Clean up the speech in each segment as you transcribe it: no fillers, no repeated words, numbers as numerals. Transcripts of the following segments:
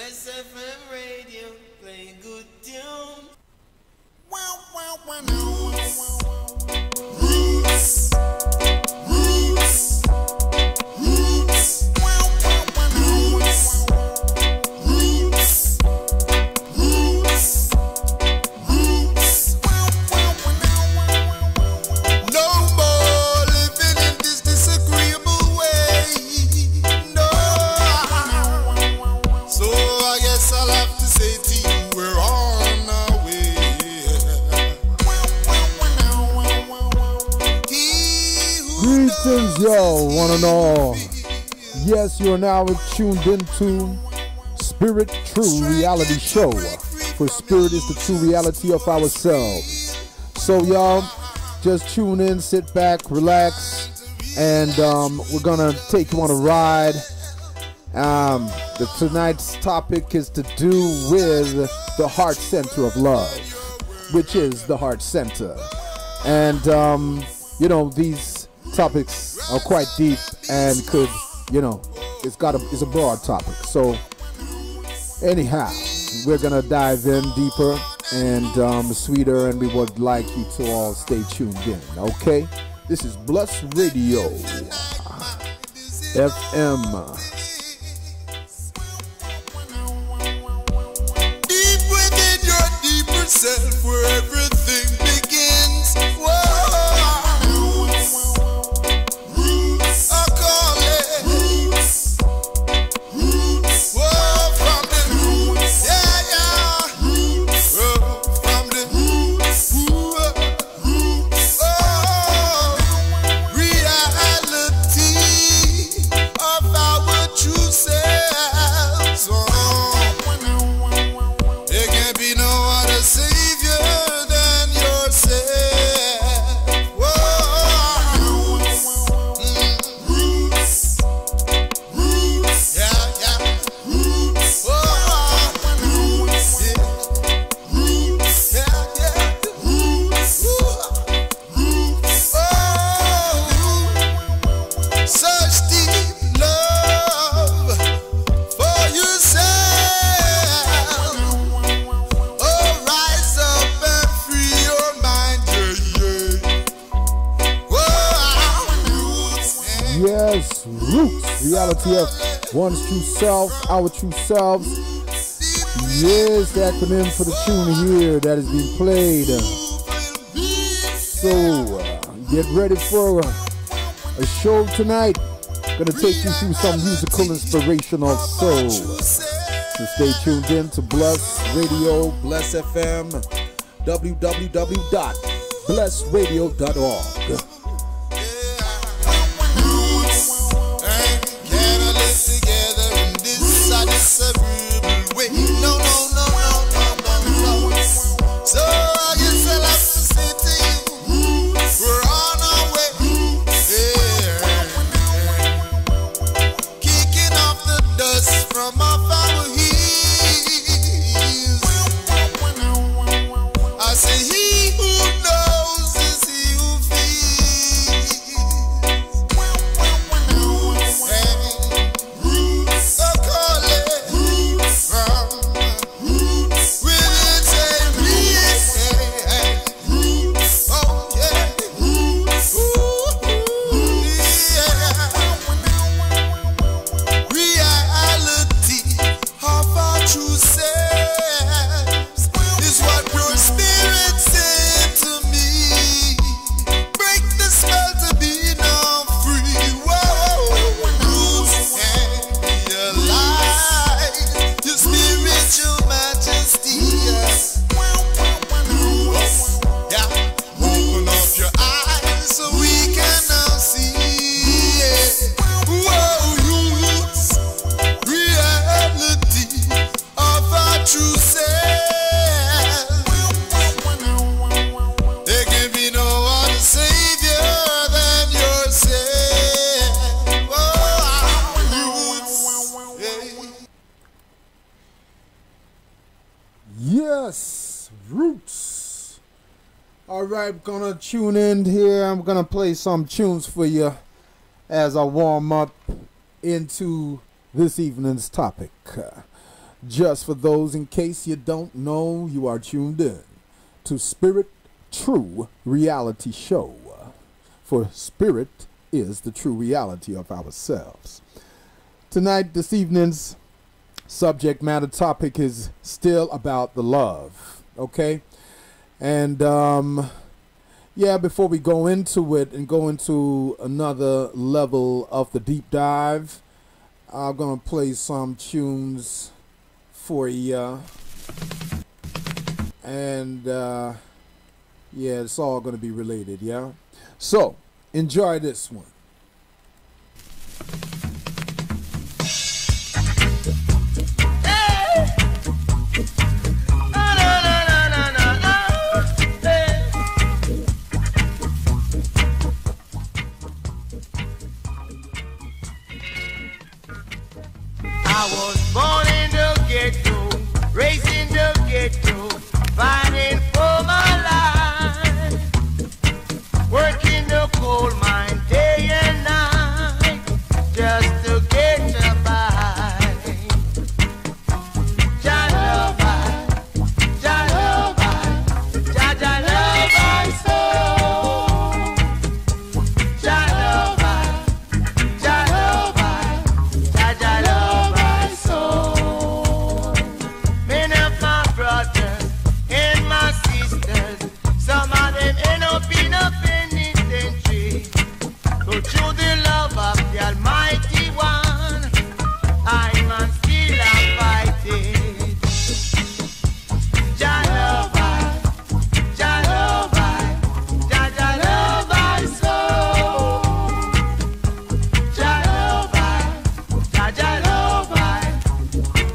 Blessfm radio, playing good tune. Roots, roots, roots, roots, roots, roots. No more living in this disagreeable way. No. So I guess I'll have to say to you, we're on our way. Greetings, y'all, one and all. Yes, you are now tuned into Spirit True Reality Show. For Spirit is the true reality of ourselves. So, y'all, just tune in, sit back, relax, and we're gonna take you on a ride. Tonight's topic is to do with the heart center of love, which is the heart center. And you know, these topics are quite deep and could, you know, it's a broad topic. So anyhow, we're gonna dive in deeper and sweeter, and we would like you to all stay tuned in. Okay, this is Blessradio FM. Self where everything begins. Whoa. Roots, I call it roots. Roots, whoa, from the roots, yeah. Roots, whoa, from the roots, roots, oh, reality of our true selves. There can be no other savior than yourself. Whoa. Roots, roots, yeah. Roots, whoa. Roots, yeah. Roots, yeah. Roots, roots, oh. Such deep love for yourself. Yes, roots, reality of one's true self, our true selves. Yes, the acronym for the tune here that is being played. So, get ready for a show tonight. Gonna take you through some musical inspirational soul. So stay tuned in to Bless Radio, Bless FM, www.blessradio.org. So I guess I'll have to say to you, we're on our way. Yeah. Kicking off the dust from off our heels. I say he who knows is he who feels. Roots, I call it roots from Yes, roots. All right, gonna tune in here. I'm gonna play some tunes for you as I warm up into this evening's topic. Just for those in case you don't know, you are tuned in to Spirit True Reality Show. For Spirit is the true reality of ourselves. Tonight, this evening's subject matter topic is still about the love, okay? And yeah, before we go into it and go into another level of the deep dive, I'm gonna play some tunes for you, and yeah, it's all gonna be related, yeah? So enjoy this one. I was born in the ghetto, raised in the ghetto, fighting for my life, working the coal mine day and night, just to get by. Jah love I, Jah love I, Jah love I so. Jah love I, Jah love I, Jah love I so. Many of my brothers and my sisters, some of them end up in a penitentiary. But through the love of the Almighty One, I'm still fighting. Jah love I, Jah love I, Jah love I so. Jah love I, Jah love I,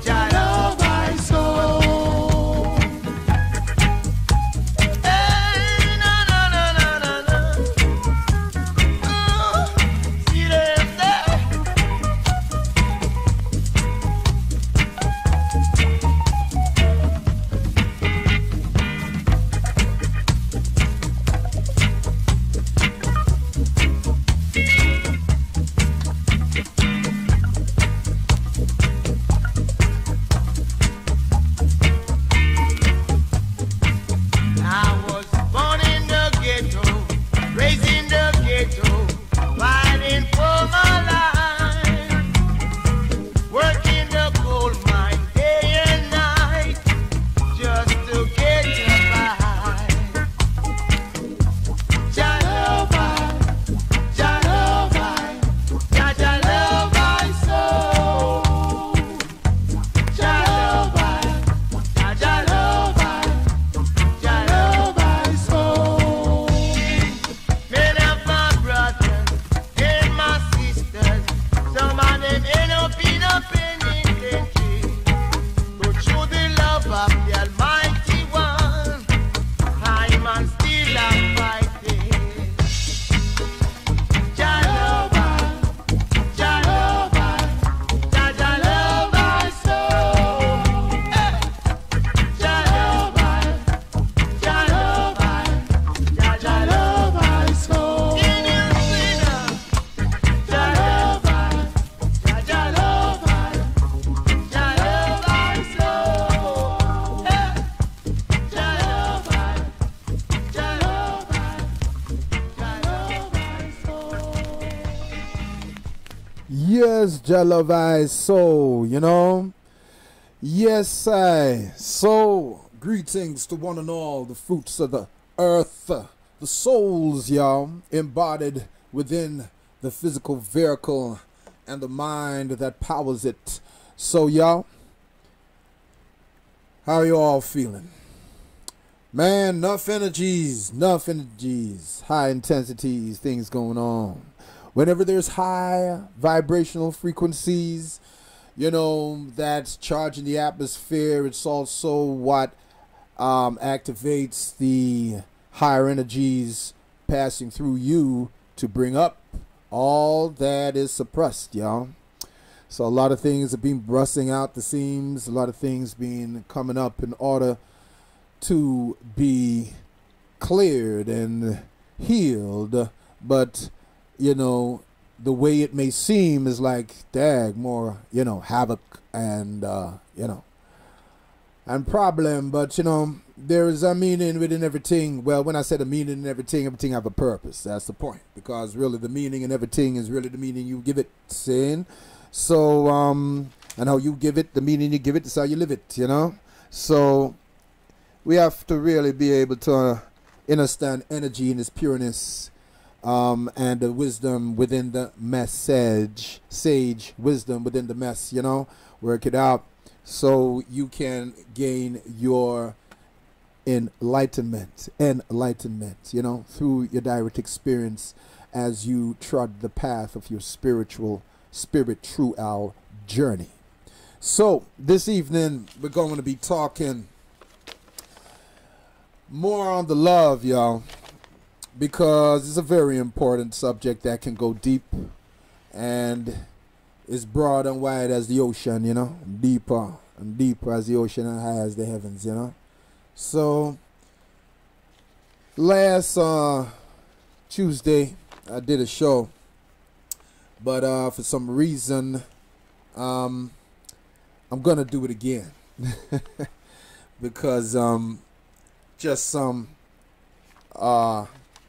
Jah love I so. Hey, na na na na na na. See them there. I was born in the ghetto, raised in the ghetto, fighting for my life, working the coal mine day and night, just to get by. Jah love I, Jah love I, Jah love I so. Jah love I, Jah love I, Jah love I so. Many of my brothers and my sisters, some of them end up in a penitentiary. But through the love of the Almighty One, I'm still fighting. Jah love I, Jah love I, Jah love I so. Jah love I, Jah love I, Jah love I so. In your sinner, Jah love I, Jah love I, Jah love I so. Jah love I, Jah love I, Jah love I so. Yes, Jah love I so, you know. Yes, I so. Greetings to one and all, the fruits of the earth, the souls, y'all, embodied within the physical vehicle and the mind that powers it. So, y'all, how are you all feeling? Man, enough energies, high intensities, things going on. Whenever there's high vibrational frequencies, you know, that's charging the atmosphere, it's also what activates the higher energies passing through you to bring up all that is suppressed, y'all. So a lot of things are being busting out the seams, a lot of things being coming up in order to be cleared and healed, but you know, the way it may seem is like, dag, more, you know, havoc and, you know, and problem, but there is a meaning within everything. Well, when I say the meaning in everything, everything have a purpose. That's the point, because really the meaning in everything is really the meaning you give it. Saying so, and how you give it, the meaning you give it, is how you live it. So we have to really be able to understand energy in its pureness, and the wisdom within the message, sage wisdom within the mess. Work it out so you can gain your enlightenment, through your direct experience as you trod the path of your spiritual journey. So this evening we're going to be talking more on the love, y'all, because it's a very important subject that can go deep and is broad and wide as the ocean, deeper and deeper as the ocean and high as the heavens, So last Tuesday I did a show, but for some reason I'm gonna do it again because just some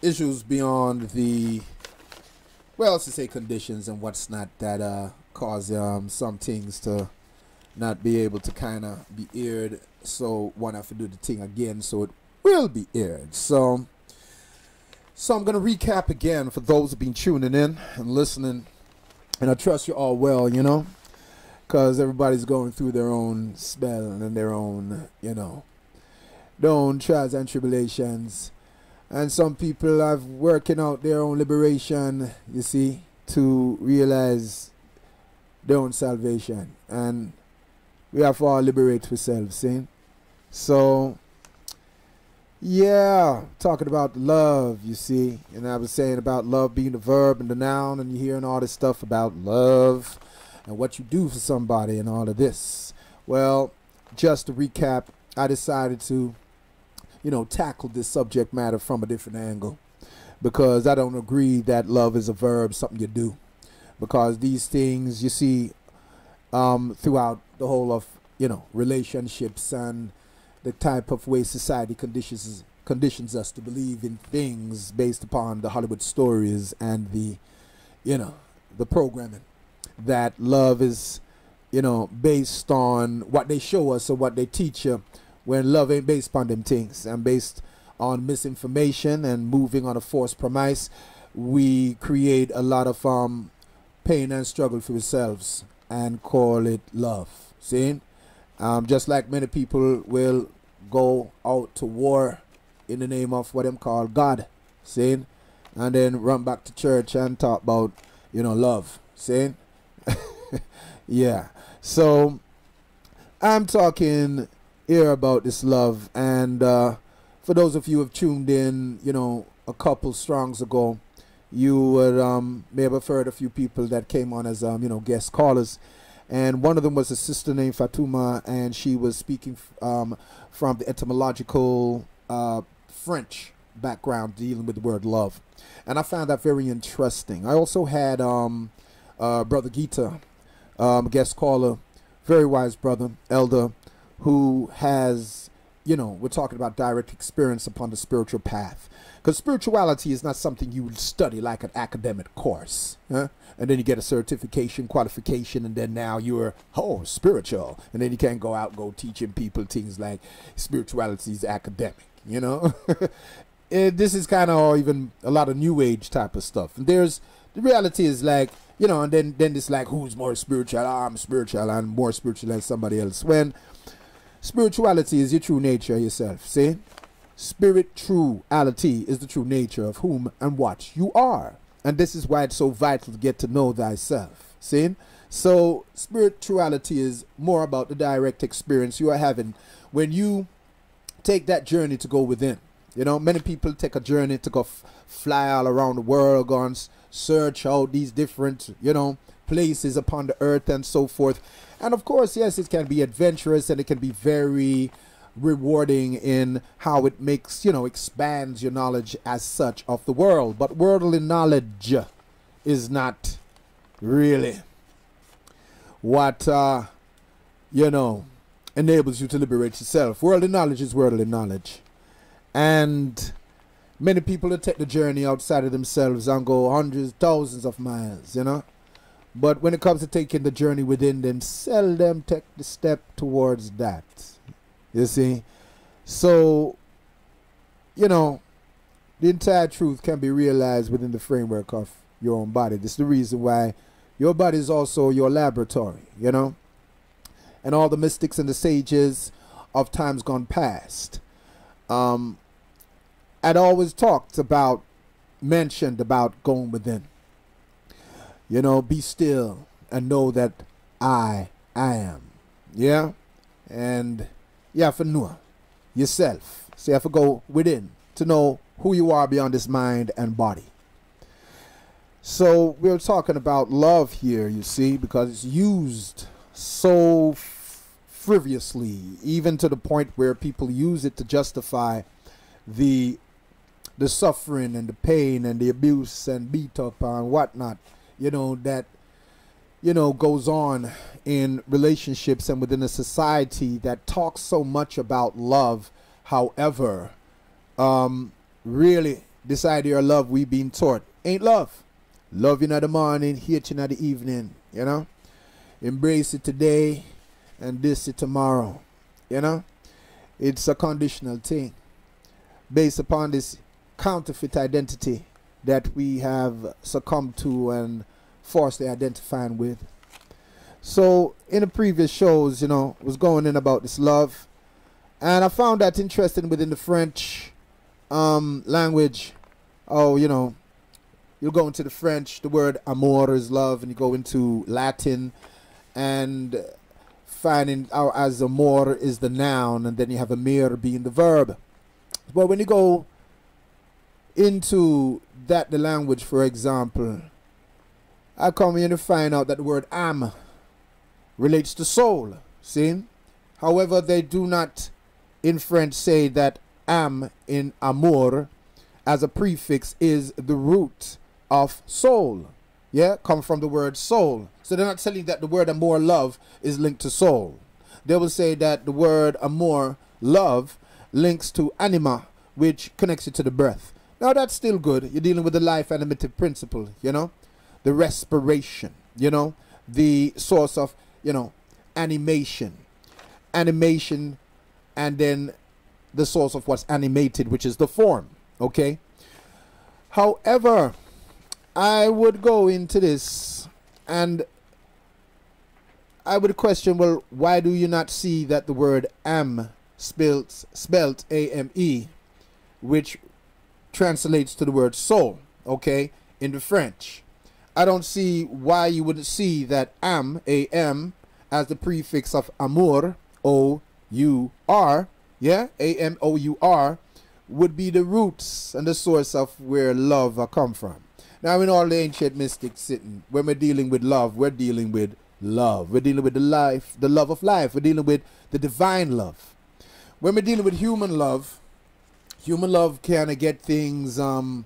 issues beyond the, well, let's just say conditions and what's not, that cause some things to not be able to kind of be aired. So one have to do the thing again so it will be aired. So I'm going to recap again for those who've been tuning in and listening. And I trust you're all well, because everybody's going through their own spell and their own, their own trials and tribulations. And some people are working out their own liberation, you see, to realize their own salvation. And we have to all liberate ourselves, see? So, yeah, talking about love, you see. And I was saying about love being the verb and the noun, and you're hearing all this stuff about love and what you do for somebody and all of this. Well, just to recap, I decided to tackle this subject matter from a different angle, because I don't agree that love is a verb, something you do, because these things you see throughout the whole of relationships and the type of way society conditions us to believe in things based upon the Hollywood stories and the the programming, that love is based on what they show us or what they teach you, when love ain't based upon them things and based on misinformation and moving on a false premise. We create a lot of pain and struggle for ourselves and call it love. See? Just like many people will go out to war in the name of what them call God. See? And then run back to church and talk about, love. See? Yeah. So I'm talking here about this love, and for those of you who have tuned in a couple strongs ago, you would may have heard a few people that came on as guest callers, and one of them was a sister named Fatuma, and she was speaking from the etymological French background dealing with the word love, and I found that very interesting. I also had Brother Gita, guest caller, very wise brother, elder, who has, we're talking about direct experience upon the spiritual path. Because spirituality is not something you would study like an academic course. And then you get a certification, qualification, and then now you're, spiritual. And then you can't go out, go teaching people things like spirituality is academic, This is kind of even a lot of new age type of stuff. And the reality is like, and then it's like, who's more spiritual? I'm spiritual and more spiritual than somebody else. When spirituality is your true nature yourself, see? Spirituality is the true nature of whom and what you are. And this is why it's so vital to get to know thyself, see? So spirituality is more about the direct experience you are having when you take that journey to go within. Many people take a journey to go fly all around the world, go and search out these different, places upon the earth and so forth. And of course, yes, it can be adventurous and it can be very rewarding in how it makes, expands your knowledge as such of the world. But worldly knowledge is not really what, enables you to liberate yourself. Worldly knowledge is worldly knowledge. And many people that take the journey outside of themselves and go hundreds, thousands of miles, you know. But when it comes to taking the journey within them, seldom take the step towards that. You see? So, you know, the entire truth can be realized within the framework of your own body. This is the reason why your body is also your laboratory, you know. And all the mystics and the sages of times gone past had always mentioned about going within. You know, be still and know that I am. Yeah? And you have to know yourself. So you have to go within to know who you are beyond this mind and body. So we're talking about love here, you see, because it's used so frivolously, even to the point where people use it to justify the suffering and the pain and the abuse and beat up and whatnot, you know, that, you know, goes on in relationships and within a society that talks so much about love. However, really, this idea of love we've been taught ain't love. Love you in the morning, hate you in the evening, you know. Embrace it today and diss it tomorrow, you know. It's a conditional thing based upon this counterfeit identity that we have succumbed to and falsely identifying with. So in the previous shows, you know, was going in about this love, and I found that interesting within the French language. Oh, you know, you go into the French, the word amour is love, and you go into Latin and finding out as amour is the noun, and then you have amir being the verb. But when you go into that, the language, for example, I come here to find out that the word âme relates to soul. See? However, they do not in French say that âme in amour as a prefix is the root of soul. Yeah, come from the word soul. So they're not telling that the word amour, love, is linked to soul. They will say that the word amour, love, links to anima, which connects you to the breath. Now that's still good. You're dealing with the life animative principle, you know, the respiration, you know, the source of, you know, animation, and then the source of what's animated, which is the form. Okay. However, I would go into this and I would question, well, why do you not see that the word âme spelt A-M-E, which translates to the word soul, okay, in the French? I don't see why you wouldn't see that âme, A-M, as the prefix of amour, O-U-R, yeah, A-M-O-U-R, would be the roots and the source of where love come from. Now, in all the ancient mystics sitting, when we're dealing with love, we're dealing with love. We're dealing with the life, the love of life. We're dealing with the divine love. When we're dealing with human love kind of get things, you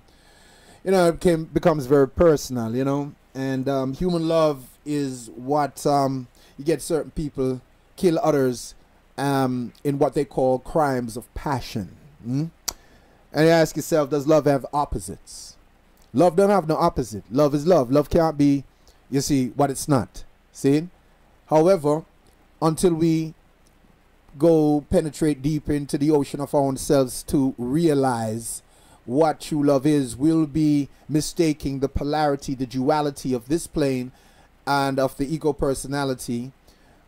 know, it becomes very personal, you know. And human love is what you get certain people kill others in what they call crimes of passion. And you ask yourself, does love have opposites? Love don't have no opposite. Love is love. Love can't be, you see, what it's not. See? However, until we go penetrate deeper into the ocean of our own selves to realize what true love is, we'll be mistaking the polarity, the duality of this plane and of the ego personality,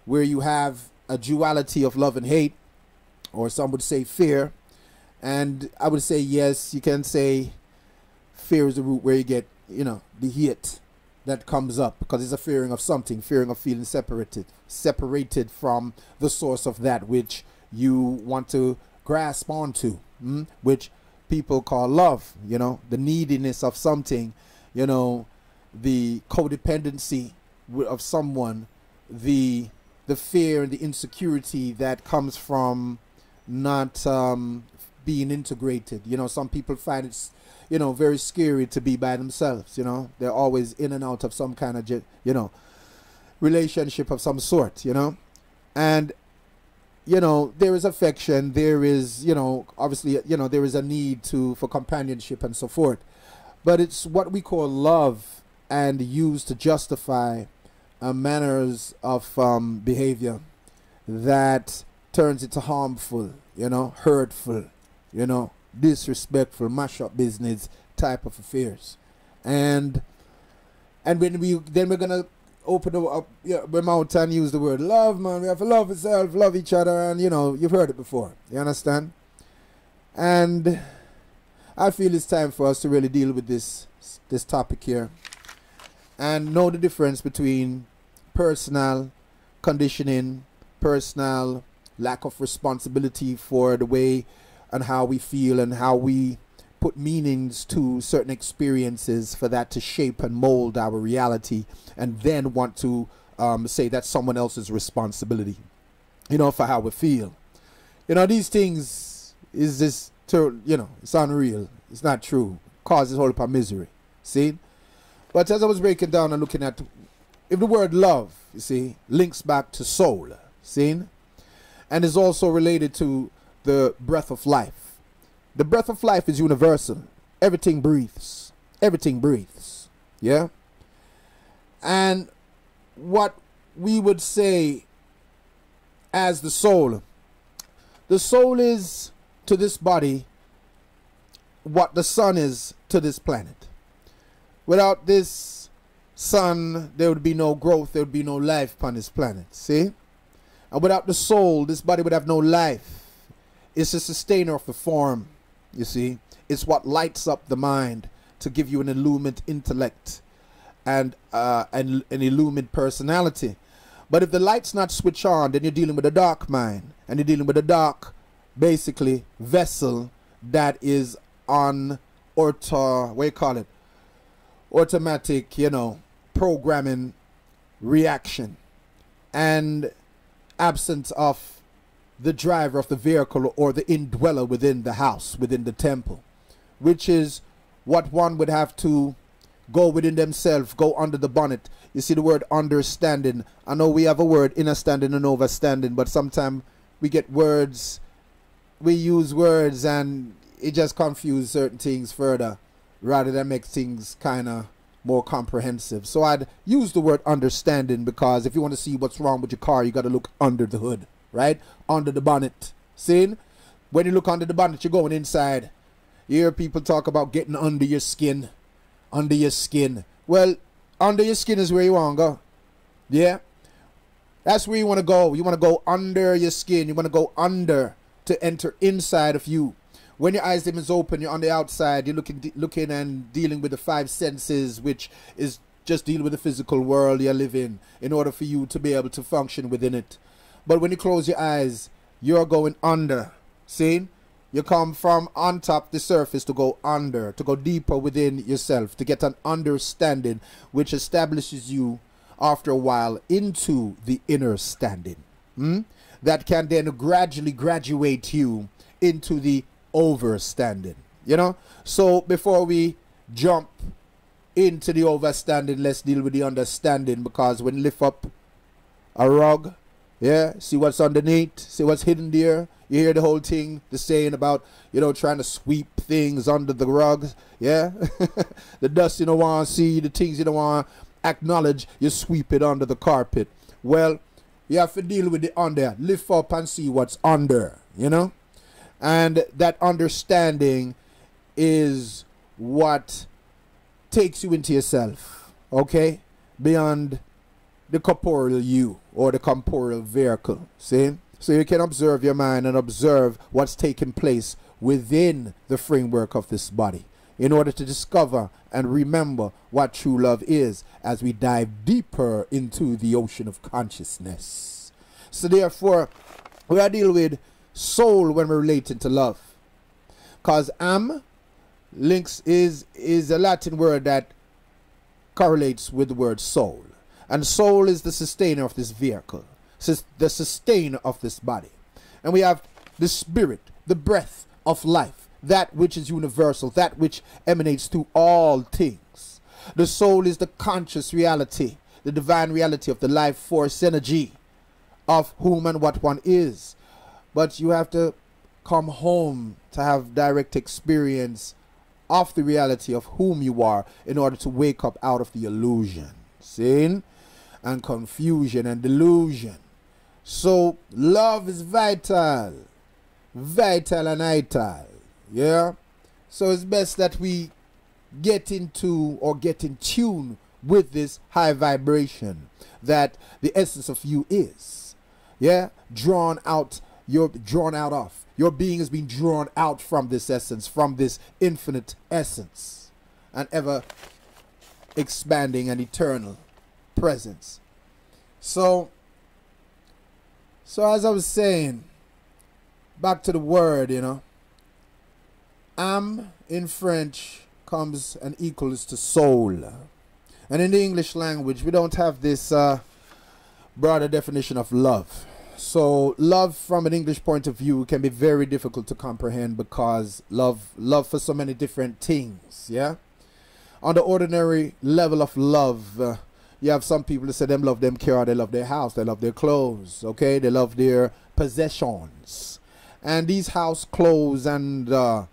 where you have a duality of love and hate, or some would say fear. And I would say, yes, you can say fear is the root where you get, you know, the hate that comes up, because it's a fearing of something, fearing of feeling separated from the source of that which you want to grasp onto, which people call love, you know, the neediness of something, you know, the codependency of someone, the fear and the insecurity that comes from not being integrated. You know, some people find it's, you know, very scary to be by themselves. You know, they're always in and out of some kind of, you know, relationship of some sort, you know. And there is affection, there is, obviously, there is a need for companionship and so forth. But it's what we call love and used to justify manners of behavior that turns into harmful, hurtful, disrespectful, mash up business type of affairs. And when we're gonna open up my mouth and use the word love, man. We have to love ourselves, love each other, and you've heard it before. You understand? And I feel it's time for us to really deal with this topic here and know the difference between personal conditioning, personal lack of responsibility for the way and how we feel and how we put meanings to certain experiences for that to shape and mold our reality, and then want to say that's someone else's responsibility, for how we feel. These things is this, it's unreal. It's not true. Causes a whole heap of misery. See? But as I was breaking down and looking at, if the word love, you see, links back to soul, see? And is also related to the breath of life. The breath of life is universal. Everything breathes. Everything breathes. Yeah? And what we would say as the soul is to this body what the sun is to this planet. Without this sun, there would be no growth, there would be no life upon this planet. See? And without the soul, this body would have no life. It's a sustainer of the form. You see, it's what lights up the mind to give you an illumined intellect and an illumined personality. But if the light's not switched on, then you're dealing with a dark mind, and you're dealing with a dark, basically, vessel that is on automatic, programming reaction, and absence of the driver of the vehicle or the indweller within the house, within the temple, which is what one would have to go within themselves, go under the bonnet. You see the word understanding. I know we have a word understanding and overstanding, but sometimes we get words, we use words and it just confuses certain things further rather than make things kind of more comprehensive. So I'd use the word understanding, because if you want to see what's wrong with your car, you got to look under the hood. Right? Under the bonnet. See? When you look under the bonnet, you're going inside. You hear people talk about getting under your skin. Under your skin. Well, under your skin is where you want to go. Yeah? That's where you want to go. You want to go under your skin. You want to go under to enter inside of you. When your eyes is open, you're on the outside. You're looking and dealing with the five senses, which is just dealing with the physical world you live in order for you to be able to function within it. But when you close your eyes, you're going under. See? You come from on top the surface to go under, to go deeper within yourself, to get an understanding which establishes you after a while into the inner standing. That can then gradually graduate you into the overstanding. So before we jump into the overstanding, let's deal with the understanding, because when you lift up a rug, yeah, see what's underneath, see what's hidden there. You hear the whole thing, the saying about, trying to sweep things under the rug. Yeah, the dust you don't want to see, the things you don't want to acknowledge, you sweep it under the carpet. Well, you have to deal with the under, lift up and see what's under, and that understanding is what takes you into yourself, okay, beyond the corporeal you or the corporeal vehicle. See? So you can observe your mind and observe what's taking place within the framework of this body in order to discover and remember what true love is as we dive deeper into the ocean of consciousness. So therefore, we are dealing with soul when we're relating to love, because links is a Latin word that correlates with the word soul. And soul is the sustainer of this vehicle, the sustainer of this body. And we have the spirit, the breath of life, that which is universal, that which emanates through all things. The soul is the conscious reality, the divine reality of the life force energy of whom and what one is. but you have to come home to have direct experience of the reality of whom you are in order to wake up out of the illusion, sin and confusion and delusion. So love is vital, vital and vital. Yeah. So it's best that we get into or get in tune with this high vibration that the essence of you is. Yeah. Drawn out. You're drawn out of. Your being has been drawn out from this essence, from this infinite essence, and ever expanding and eternal presence. So as I was saying, back to the word, you know, âme in French comes and equals to soul. And in the English language, we don't have this broader definition of love. So love from an English point of view can be very difficult to comprehend because love for so many different things, yeah? On the ordinary level of love, you have some people that say them love them car, they love their house, they love their clothes, okay? They love their possessions. And these house, clothes, and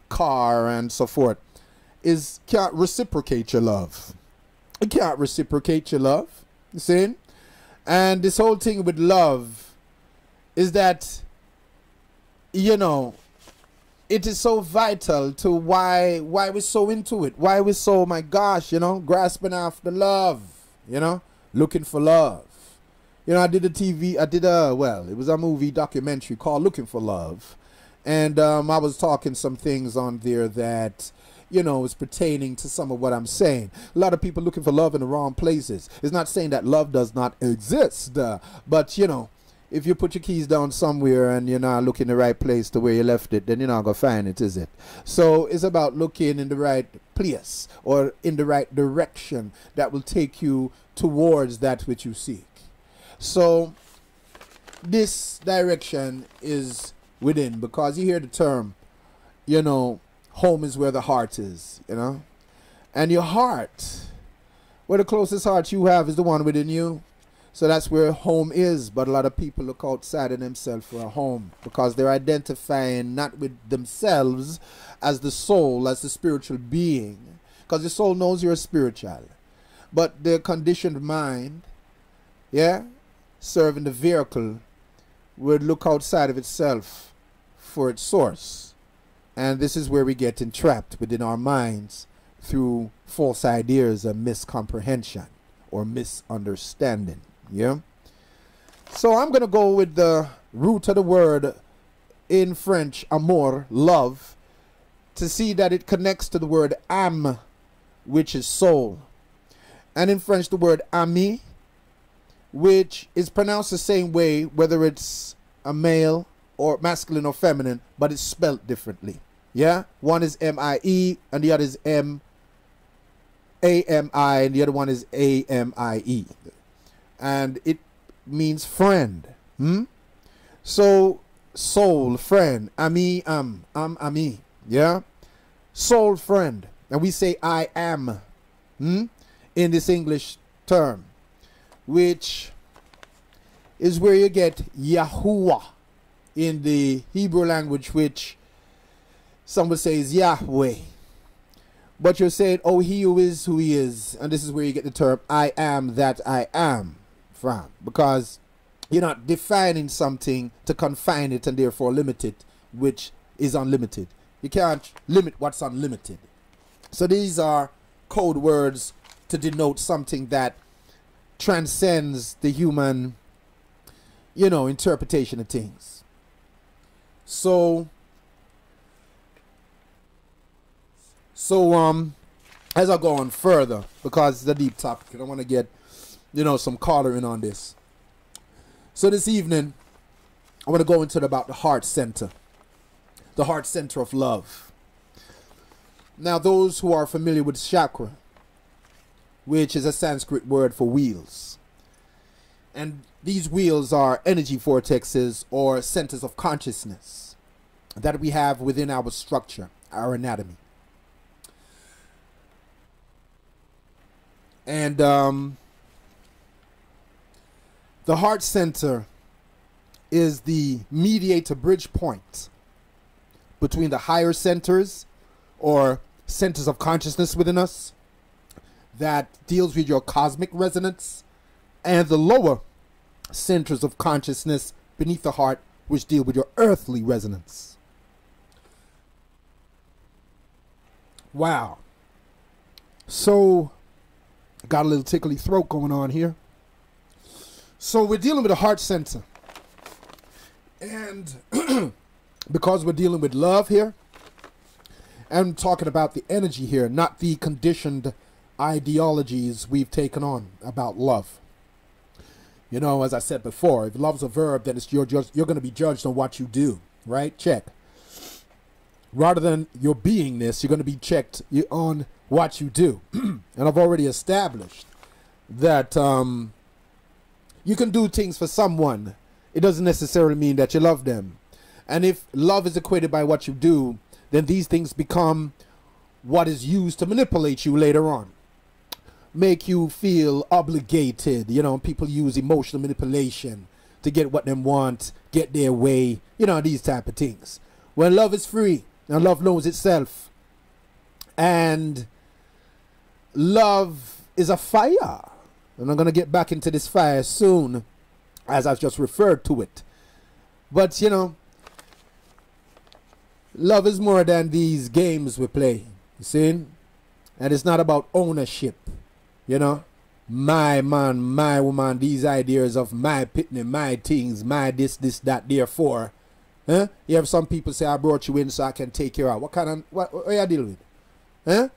car, and so forth, can't reciprocate your love. It can't reciprocate your love, you see? And this whole thing with love is that, you know, it is so vital to why we're so into it. Why we're so, my gosh, you know, grasping after love, you know, looking for love. You know, it was a movie documentary called Looking for Love. And I was talking some things on there that, you know, is pertaining to some of what I'm saying. A lot of people looking for love in the wrong places. It's not saying that love does not exist, but, you know, if you put your keys down somewhere and you're not looking in the right place to where you left it, then you're not going to find it, is it? So it's about looking in the right place or in the right direction that will take you towards that which you seek. So this direction is within, because you hear the term, you know, home is where the heart is, you know? And your heart, where the closest heart you have is the one within you. So that's where home is. But a lot of people look outside of themselves for a home because they're identifying not with themselves as the soul, as the spiritual being. Because the soul knows you're spiritual. But their conditioned mind, yeah, serving the vehicle, would look outside of itself for its source. And this is where we get entrapped within our minds through false ideas and miscomprehension or misunderstanding. Yeah. So I'm going to go with the root of the word in French, amour, love, to see that it connects to the word âme, which is soul. And in French, the word ami, which is pronounced the same way, whether it's a male or masculine or feminine, but it's spelled differently. Yeah. One is M-I-E and the other is M-A-M-I and the other one is A-M-I-E. And it means friend. So soul, friend, ami, ami. Yeah. Soul, friend. And we say I am in this English term, which is where you get Yahuwah in the Hebrew language, which some would say is Yahweh. But you're saying, oh, he who he is. And this is where you get the term I am that I am from. Because you're not defining something to confine it and therefore limit it, which is unlimited. You can't limit what's unlimited. So these are code words to denote something that transcends the human, you know, interpretation of things. So as I go on further, because it's a deep topic, and I want to get, you know, some coloring on this. So this evening, I want to go into about the heart center of love. Now, those who are familiar with chakra, which is a Sanskrit word for wheels, and these wheels are energy vortexes or centers of consciousness that we have within our structure, our anatomy. And the heart center is the mediator bridge point between the higher centers or centers of consciousness within us that deals with your cosmic resonance, and the lower centers of consciousness beneath the heart, which deal with your earthly resonance. Wow. So, got a little tickly throat going on here. So we're dealing with the heart center. And because we're dealing with love here, I'm talking about the energy here, not the conditioned ideologies we've taken on about love. You know, as I said before, if love's a verb, then you're going to be judged on what you do, right? Check. Rather than your beingness, you're going to be checked on what you do. And I've already established that you can do things for someone. It doesn't necessarily mean that you love them. And if love is equated by what you do, then these things become what is used to manipulate you later on. Make you feel obligated. You know, people use emotional manipulation to get what they want, get their way, you know, these type of things. When love is free and love knows itself, and love is a fire, and I'm going to get back into this fire soon, as I've just referred to it. But, you know, love is more than these games we play, you see? And it's not about ownership, you know? My man, my woman, these ideas of my pitney, my things, my this, that, therefore. Huh? You have some people say, I brought you in so I can take you out. What kind of, what you deal with? Huh?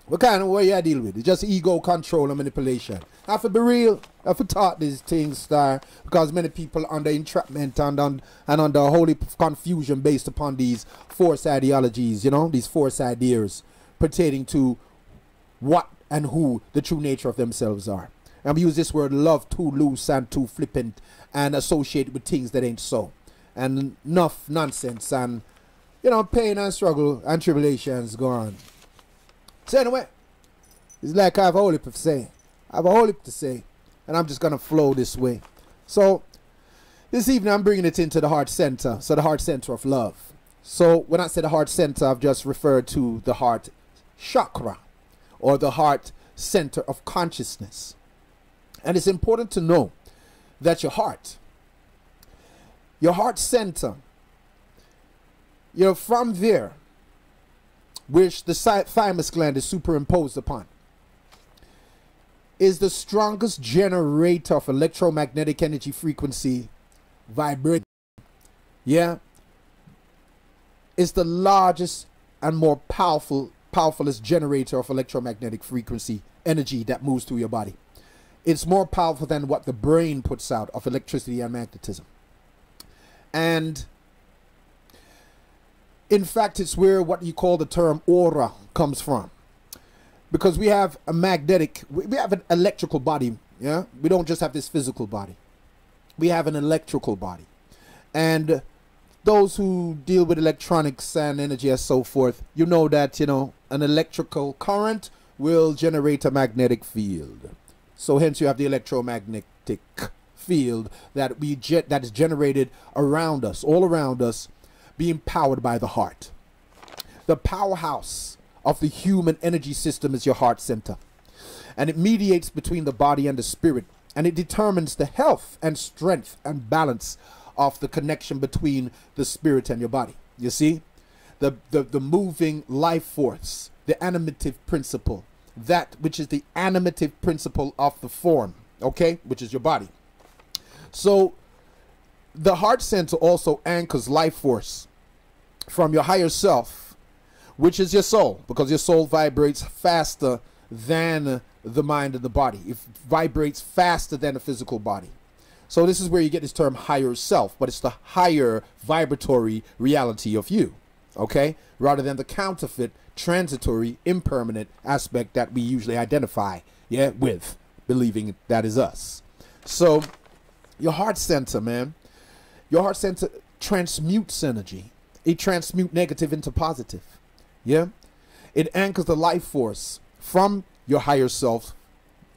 What kind of, what you deal with? It's just ego, control, and manipulation. I have to be real. I have to talk these things, star, because many people are under entrapment and under holy confusion based upon these force ideologies, you know, these force ideas pertaining to what and who the true nature of themselves are. And we use this word love too loose and too flippant and associate it with things that ain't so. And enough nonsense and, you know, pain and struggle and tribulations go on. So anyway, it's like I have a whole heap to say. I have a whole heap to say. And I'm just going to flow this way. So this evening I'm bringing it into the heart center. So the heart center of love. So when I say the heart center, I've just referred to the heart chakra, or the heart center of consciousness. And it's important to know that your heart center, you know, from there, which the thymus gland is superimposed upon, is the strongest generator of electromagnetic energy frequency vibrating. Yeah. It's the largest and more powerfulest generator of electromagnetic frequency energy that moves through your body. It's more powerful than what the brain puts out of electricity and magnetism. And in fact, it's where what you call the term aura comes from. Because we have a magnetic, we have an electrical body. Yeah, we don't just have this physical body. We have an electrical body. And those who deal with electronics and energy and so forth, you know that, you know, an electrical current will generate a magnetic field. So hence you have the electromagnetic field that is generated around us, all around us, being powered by the heart. The powerhouse of the human energy system is your heart center. And it mediates between the body and the spirit. And it determines the health and strength and balance of the connection between the spirit and your body. You see? The moving life force, the animative principle, that which is the animative principle of the form, okay, which is your body. So the heart center also anchors life force from your higher self, which is your soul, because your soul vibrates faster than the mind and the body. It vibrates faster than the physical body. So this is where you get this term higher self, but it's the higher vibratory reality of you, okay, rather than the counterfeit, transitory, impermanent aspect that we usually identify, yeah, with, believing that is us. So your heart center, man, your heart center transmutes energy. It transmutes negative into positive. Yeah. It anchors the life force from your higher self,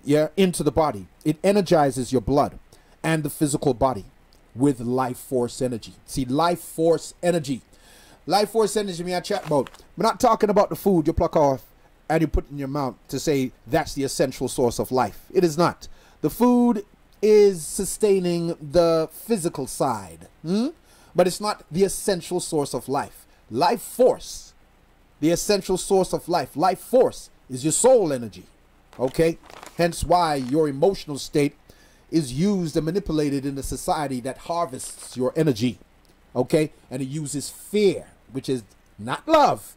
yeah, into the body. It energizes your blood and the physical body. with life force energy. See, life force energy. Life force energy, me I chat about. We're not talking about the food you pluck off and you put in your mouth to say that's the essential source of life. It is not. The food is sustaining the physical side, but it's not the essential source of life. Life force, the essential source of life. Life force is your soul energy. Okay? Hence why your emotional state is used and manipulated in a society that harvests your energy. Okay? And it uses fear, which is not love,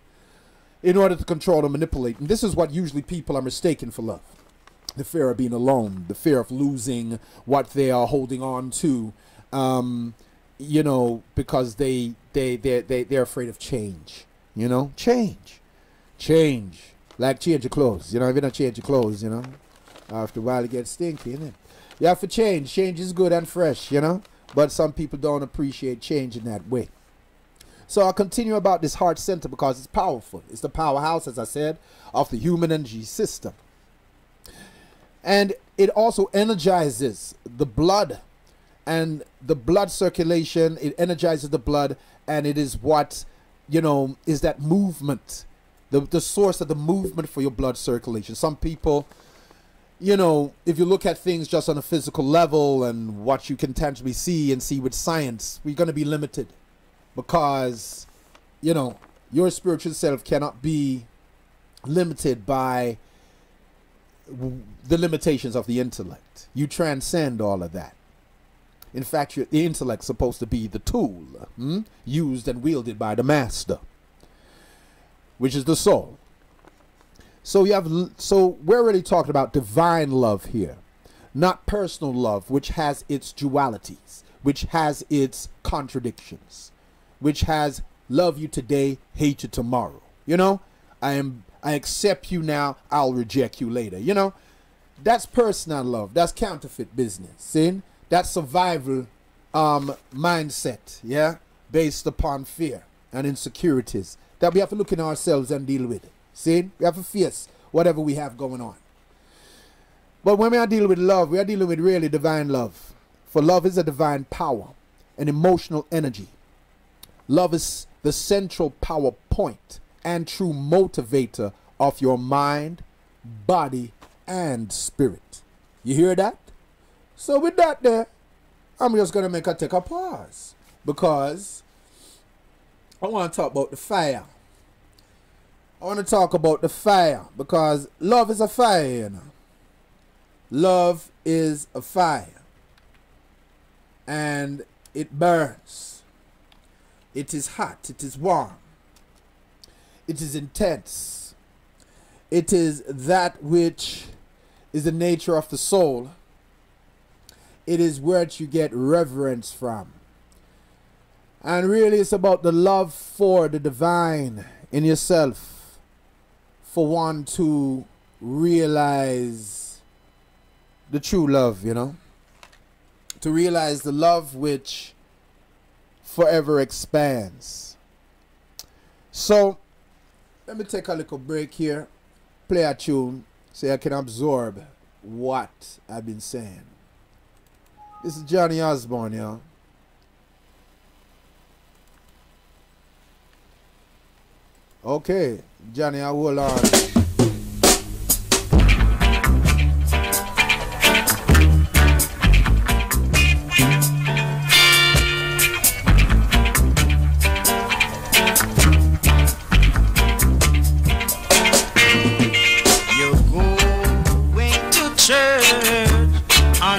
in order to control and manipulate. And this is what usually people are mistaken for love. The fear of being alone, the fear of losing what they are holding on to, you know, because they're afraid of change. You know, change. Like change your clothes. You know, if you don't change your clothes, you know, after a while it gets stinky, isn't it? You have to change. Change is good and fresh, you know, but some people don't appreciate change in that way. So I'll continue about this heart center because it's powerful. It's the powerhouse, as I said, of the human energy system. And it also energizes the blood and the blood circulation. It energizes the blood, and it is what, you know, is that movement, the source of the movement for your blood circulation. Some people, you know, if you look at things just on a physical level and what you can tangibly see and see with science, we're going to be limited because, you know, your spiritual self cannot be limited by the limitations of the intellect. You transcend all of that. In fact, the intellect's supposed to be the tool used and wielded by the master, which is the soul. So we're really talking about divine love here, not personal love, which has its dualities, which has its contradictions, which has love you today, hate you tomorrow. You know, I accept you now, I'll reject you later. You know, that's personal love. That's counterfeit business. See? That's survival mindset, yeah, based upon fear and insecurities that we have to look in ourselves and deal with. See? We have to face whatever we have going on. But when we are dealing with love, we are dealing with really divine love. For love is a divine power, an emotional energy. Love is the central power point and true motivator of your mind, body, and spirit. You hear that? So with that there, I'm just going to take a pause because I want to talk about the fire. I want to talk about the fire because love is a fire, you know. Love is a fire. And it burns. It is hot. It is warm. It is intense. It is that which is the nature of the soul. It is where you get reverence from. And really it's about the love for the divine in yourself. For one to realize the true love, you know. To realize the love which forever expands. So, let me take a little break here. Play a tune so I can absorb what I've been saying. This is Johnny Osborne, y'all. Okay, Johnny, I hold on.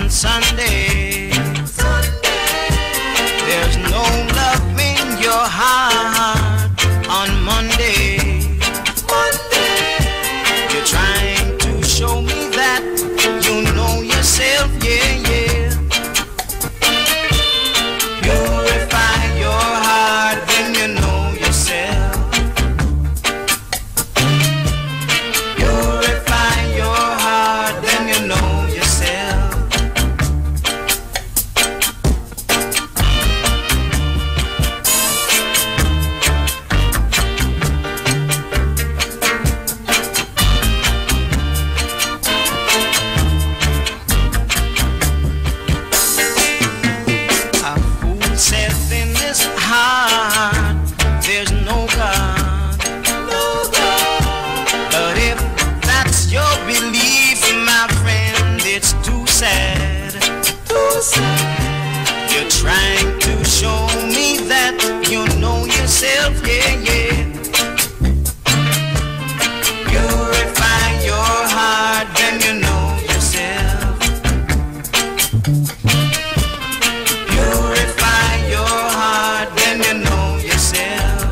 Sunday, there's no love in your heart on Monday. yourself, yeah, yeah. Purify your heart, then you know yourself. Purify your heart, then you know yourself.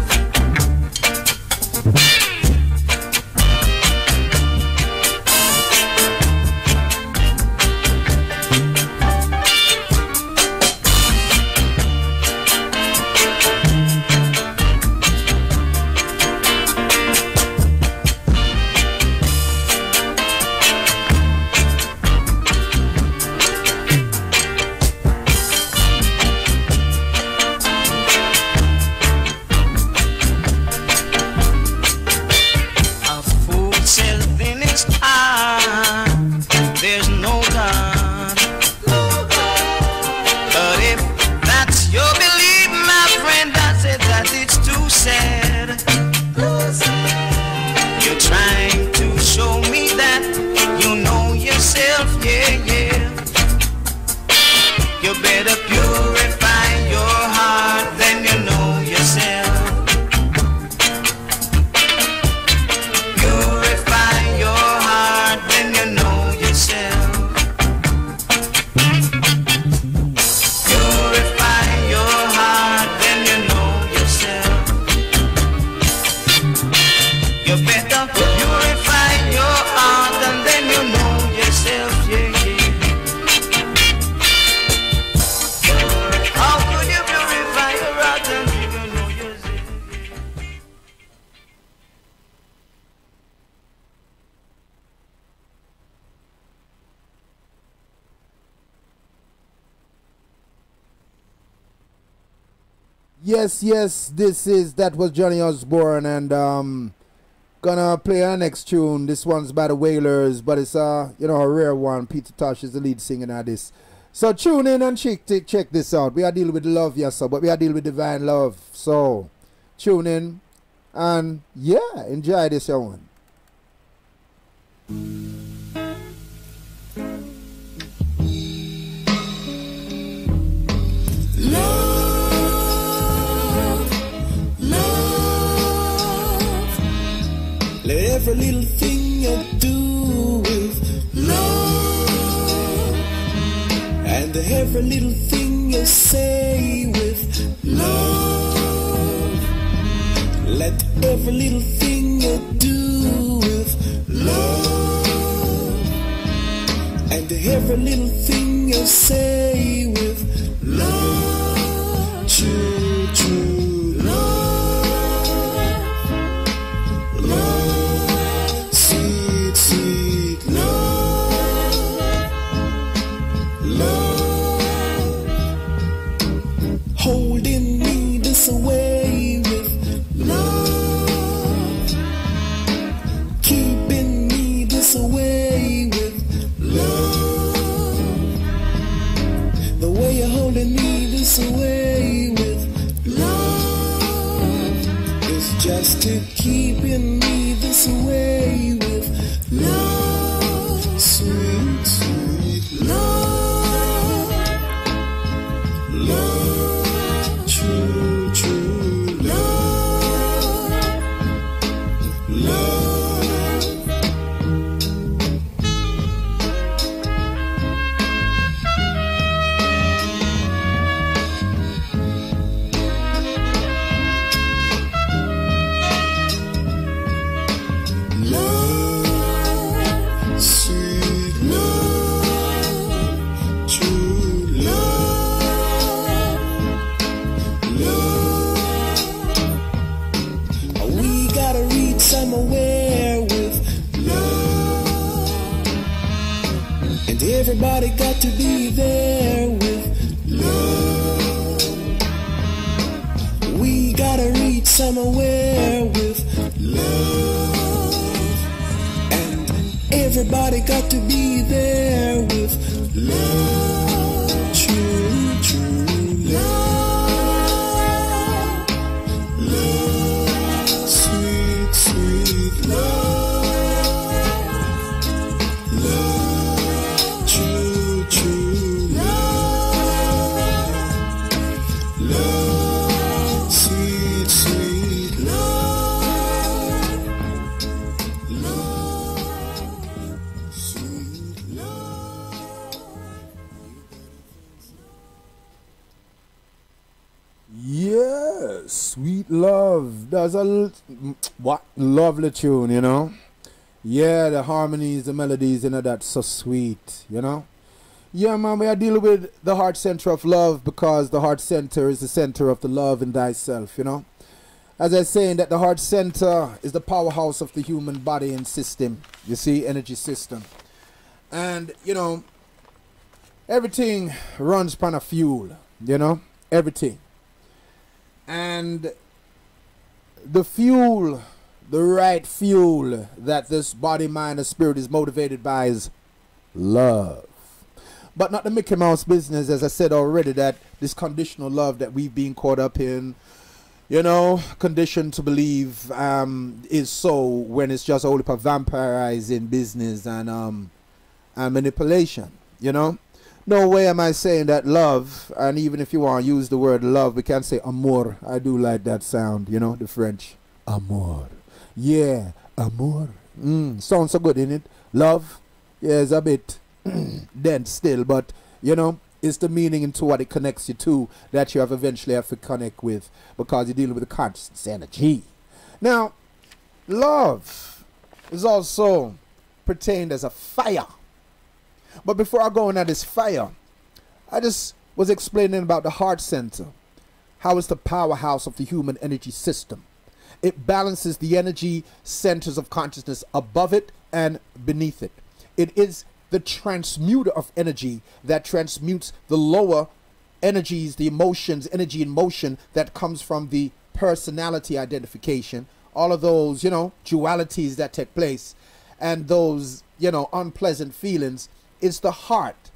There's no God. But if that's your belief, my friend, I said that it's too sad. You're trying to show me that you know yourself, yeah, yeah. You better purify your heart, then you know yourself. Purify your heart, then you know yourself. Purify your heart, then you know yourself. You better purify your heart, and then you know yourself, yeah, yeah. How could you purify your heart and you don't know yourself? Yes, that was Johnny Osborne, and gonna play our next tune. This one's by the Wailers, but it's a rare one. Peter Tosh is the lead singer of this. So tune in and check this out. We are dealing with love, yes sir, but we are dealing with divine love. So tune in and yeah, enjoy this one. Let every little thing you do with love, and every little thing you say with love. Let every little thing you do with love, and every little thing you say with love. True, true love, love, sweet, sweet love, love, holding me this way with love, keeping me this way with love, the way you're holding me this way with love is just to keeping me this way with love, sweet, sweet love, love, true, true love, love. Love, sweet love, true love, love. We gotta reach somewhere with love, and everybody got to be there with love. We gotta reach somewhere with love, and everybody got to be there with love. True, true love, love, sweet, sweet love, love, true, true love, love, sweet, sweet. Sweet Love. That's what lovely tune, you know. Yeah, the harmonies, the melodies, you know, that's so sweet, you know. Yeah, man, we are dealing with the heart center of love because the heart center is the center of the love in thyself, you know. As I was saying, that the heart center is the powerhouse of the human body and system, you see, energy system. And, you know, everything runs upon a fuel, you know, everything. And the fuel, the right fuel that this body, mind, and spirit is motivated by is love. But not the Mickey Mouse business, as I said already, that this conditional love that we've been caught up in, you know, conditioned to believe is so when it's just only for vampirizing business and manipulation, you know. No way am I saying that love, and even if you want to use the word love, we can say amour. I do like that sound, you know, the French. Amour. Yeah, amour. Sounds so good, innit? Love, yeah, it's a bit dense still, but, you know, it's the meaning into what it connects you to that you have eventually have to connect with because you're dealing with the conscious energy. Now, love is also pertained as a fire. But before I go into this fire, I just was explaining about the heart center. How it's the powerhouse of the human energy system. It balances the energy centers of consciousness above it and beneath it. It is the transmuter of energy that transmutes the lower energies, the emotions, energy in motion that comes from the personality identification. All of those, you know, dualities that take place and those, you know, unpleasant feelings. It's the heart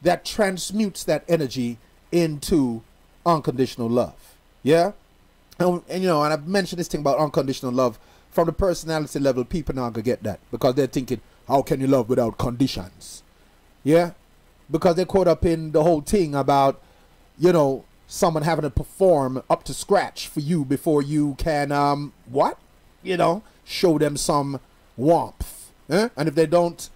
that transmutes that energy into unconditional love. Yeah? And you know, and I've mentioned this thing about unconditional love. From the personality level, people not gonna get that because they're thinking, how can you love without conditions? Yeah? Because they're caught up in the whole thing about, you know, someone having to perform up to scratch for you before you can, what? You know, show them some warmth. Eh? And if they don't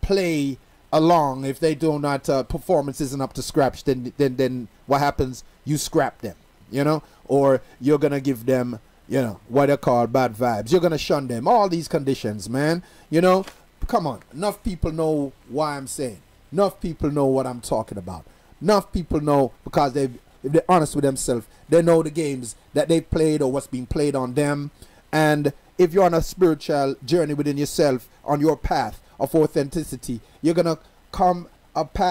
play along, if they do not performance isn't up to scratch, then what happens? You scrap them, you know, or you're gonna give them, you know, what they call bad vibes. You're gonna shun them. All these conditions, man. You know, come on. Enough people know why I'm saying. Enough people know what I'm talking about. Enough people know because if they're honest with themselves, they know the games that they've played or what's being played on them. And if you're on a spiritual journey within yourself, on your path of authenticity, you're gonna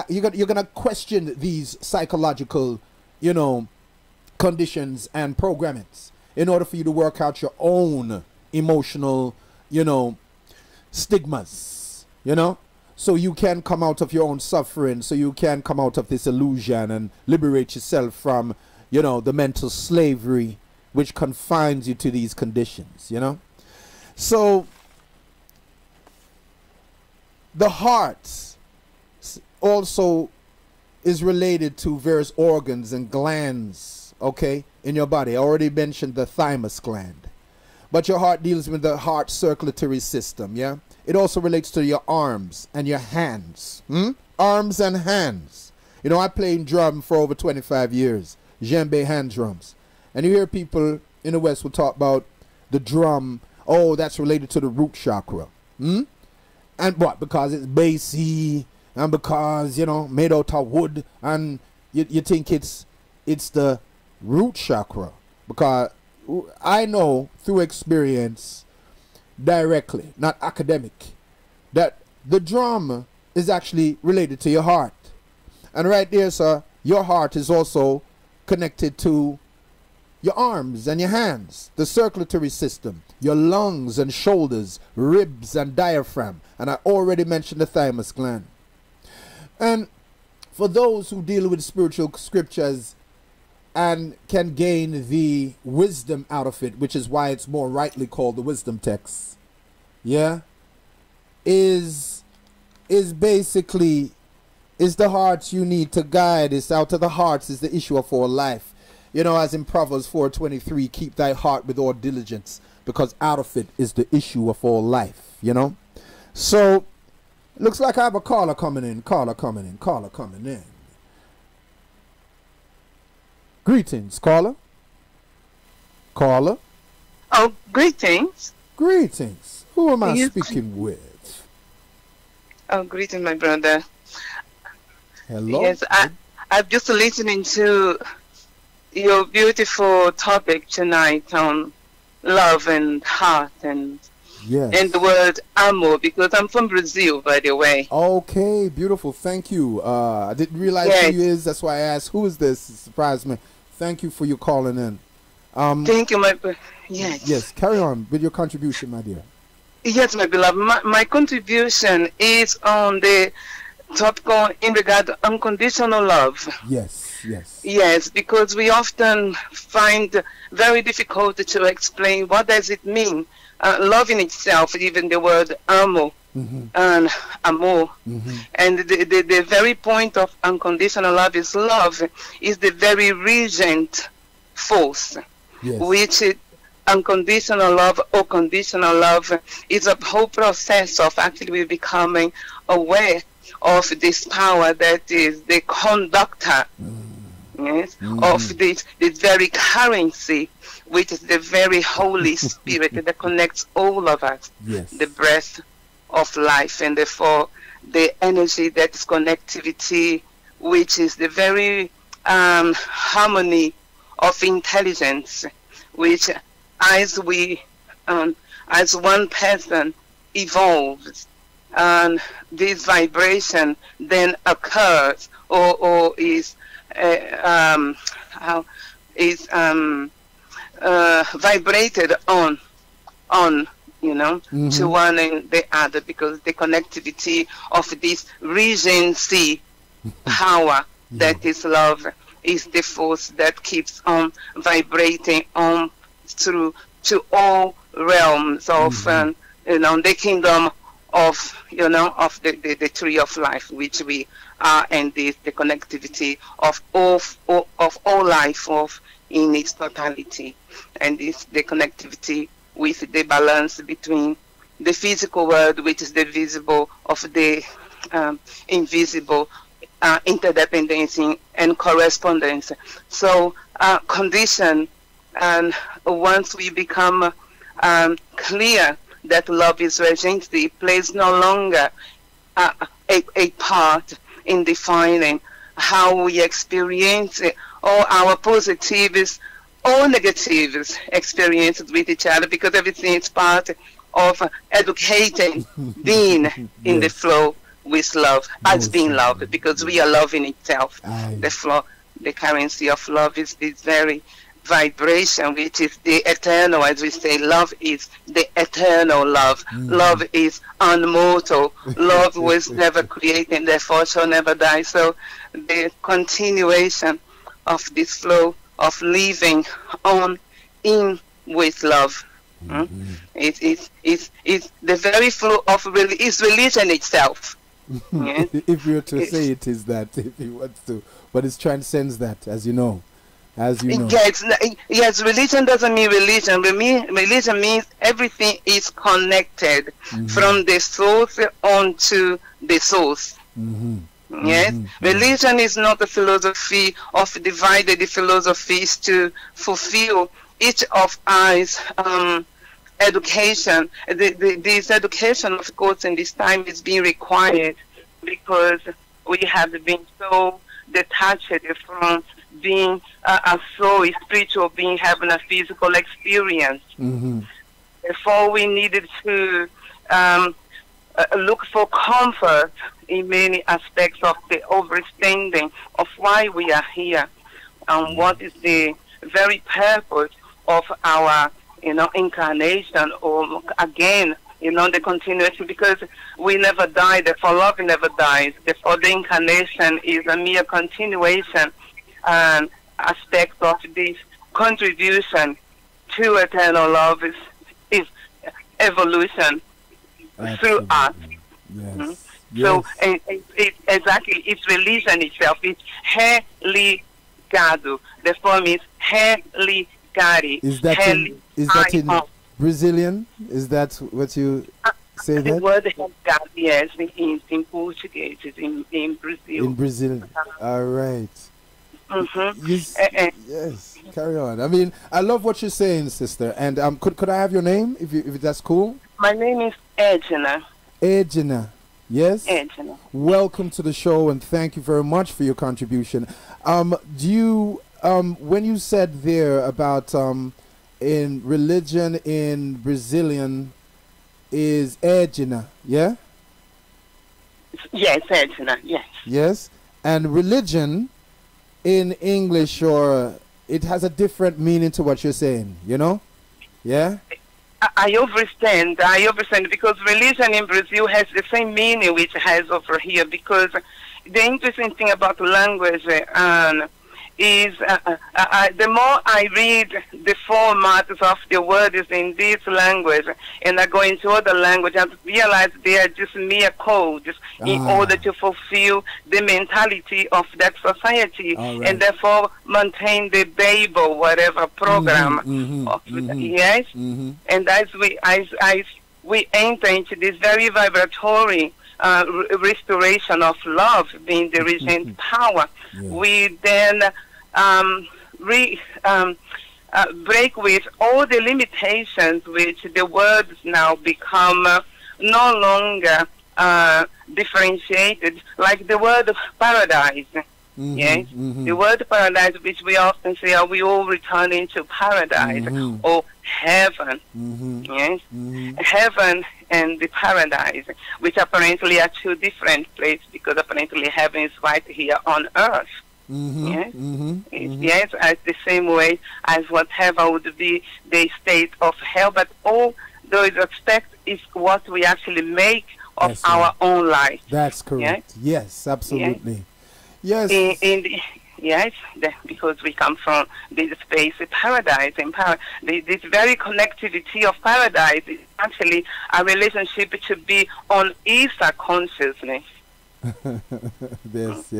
you're gonna question these psychological, you know, conditions and programmings in order for you to work out your own emotional, you know, stigmas, you know, so you can come out of your own suffering, so you can come out of this illusion and liberate yourself from, you know, the mental slavery which confines you to these conditions, you know. So the heart also is related to various organs and glands, okay, in your body. I already mentioned the thymus gland. But your heart deals with the heart circulatory system, yeah? It also relates to your arms and your hands. Arms and hands. You know, I played drum for over 25 years. Djembe hand drums. And you hear people in the West will talk about the drum. Oh, that's related to the root chakra. And what? Because it's bassy and because, you know, made out of wood. And you think it's the root chakra. Because I know through experience directly, not academic, that the drum is actually related to your heart. And right there, sir, your heart is also connected to your arms and your hands, the circulatory system, your lungs and shoulders, ribs and diaphragm. And I already mentioned the thymus gland. And for those who deal with spiritual scriptures and can gain the wisdom out of it, which is why it's more rightly called the wisdom text, yeah, is basically, is the hearts you need to guide. It's out of the hearts is the issue of all life. You know, as in Proverbs 4:23, keep thy heart with all diligence, because out of it is the issue of all life, you know. So, looks like I have a caller coming in, caller coming in. Greetings, caller. Caller? Oh, greetings. Greetings. Who am I Yes. speaking with? Oh, greetings, my brother. Hello? Yes, I'm just listening to your beautiful topic tonight on love and heart and Yes. the word amor, because I'm from Brazil, by the way. Okay, beautiful. Thank you. I didn't realize Yes. who you is. That's why I asked, who is this? It surprised me. Thank you for your calling in. Thank you, my yes. Yes, carry on with your contribution, my dear. Yes, my beloved. My contribution is on the topic in regard to unconditional love. Yes, yes. Yes, because we often find very difficult to explain what does it mean. Love in itself, even the word amo and amor. And the very point of unconditional love is the very regent force, Yes. which unconditional love or conditional love is a whole process of actually becoming aware of this power that is the conductor, yes, of this very currency, which is the very Holy Spirit that connects all of us, Yes. the breath of life, and therefore the energy that is connectivity, which is the very harmony of intelligence, which as one person evolves, and this vibration then occurs or is vibrated on to one and the other, because the connectivity of this regency power that is love is the force that keeps on vibrating on through to all realms of the kingdom of of the tree of life, which we are, and this the connectivity of all life in its totality, and this the connectivity with the balance between the physical world, which is the visible, of the invisible, interdependence and correspondence. So condition, and once we become clear that love is regency, plays no longer a part in defining how we experience all our positives or negative experiences with each other, because everything is part of educating being in the flow with love, as being love, because we are love in itself. The flow, the currency of love is this very vibration, which is the eternal, as we say. Love is the eternal love. Love is unmortal. Love was never created, therefore shall never die. So the continuation of this flow of living on in with love. It's the very flow of is religion itself. Yes. If you were to say it is that, if you want to, but it transcends that, as you know. Yes, religion doesn't mean religion. Religion means everything is connected from the source onto the source. Yes, religion is not a philosophy of divided. The philosophy is to fulfill each of us education. This education, of course, in this time is being required because we have been so detached from being a soul, a spiritual being, having a physical experience. Therefore, we needed to look for comfort in many aspects of the understanding of why we are here and what is the very purpose of our incarnation, or again the continuation, because we never die, therefore love never dies. Therefore the incarnation is a mere continuation and aspect of this contribution to eternal love is evolution through us. Yes. So exactly, it's religion itself. It's religado. The form is religare. Is that in Brazilian? Is that what you say? The that word religado, yes, in Portuguese, is in Brazil. in Brazil. All right. Mm-hmm. Yes. Carry on. I mean, I love what you're saying, sister. And could I have your name, if that's cool? My name is Edna. Edna. Yes? Edna. Welcome to the show, and thank you very much for your contribution. Do you, when you said there about in religion in Brazilian is Edna, yeah? Yes, Edna, yes. Yes? And religion in English, or it has a different meaning to what you're saying, you know? Yeah? I understand because religion in Brazil has the same meaning which it has over here, because the interesting thing about language is the more I read the formats of the words in this language and I go into other language, I realize they are just mere codes in order to fulfill the mentality of that society, and therefore maintain the Bible, whatever program. Yes? And as we enter into this very vibratory restoration of love being the regent power, we then break with all the limitations which the words now become no longer differentiated, like the word of paradise. Yes, the word paradise, which we often say, are we all returning to paradise or heaven? Yes, heaven and the paradise, which apparently are two different places, because apparently heaven is right here on earth. Yes, yes, as the same way as whatever would be the state of hell, but all those aspects is what we actually make of our own life. That's correct. Yes, absolutely. Yes. Because we come from this space of paradise, and this very connectivity of paradise is actually a relationship to be on Isa consciousness. yes.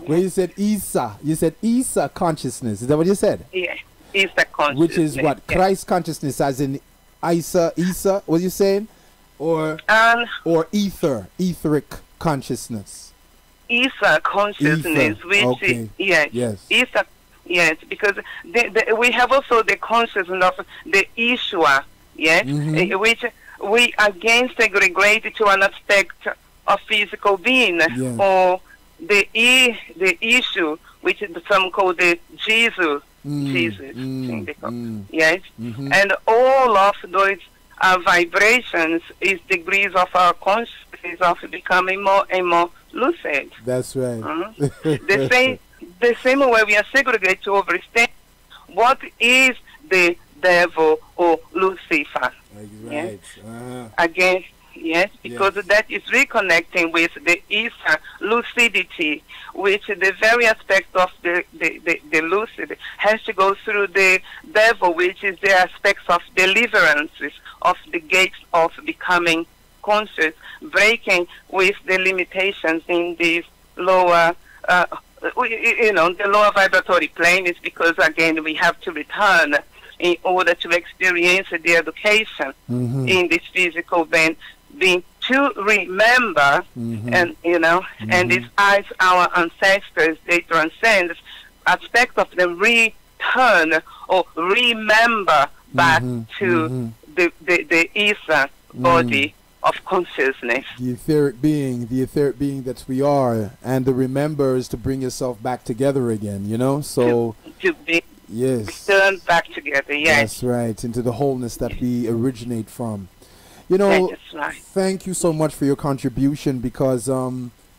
When you said Isa consciousness. Is that what you said? Yeah, Isa consciousness. Which is what? Christ consciousness, as in Isa, what you saying? Or etheric consciousness. Isa consciousness, which is Isa, yes, because we have also the consciousness of the Ishwa, which we again segregate to an aspect of physical being, or the issue, which some call the Jesus, yes, and all of those vibrations is degrees of our consciousness of becoming more and more lucid. That's right. The same way we are segregated to understand what is the devil or Lucifer. Right. Again, yes, because that is reconnecting with the Isa lucidity, which the very aspect of the lucid has to go through the devil, which is the aspects of deliverances of the gates of becoming conscious, breaking with the limitations in this lower, the lower vibratory plane, is because, again, we have to return in order to experience the education in this physical being to remember, and, and this as our ancestors, they transcend aspect of the return or remember back to the Isa body of consciousness. The etheric being that we are, and the remember is to bring yourself back together again, so to be returned back together, That's right, into the wholeness that we originate from. Thank you so much for your contribution, because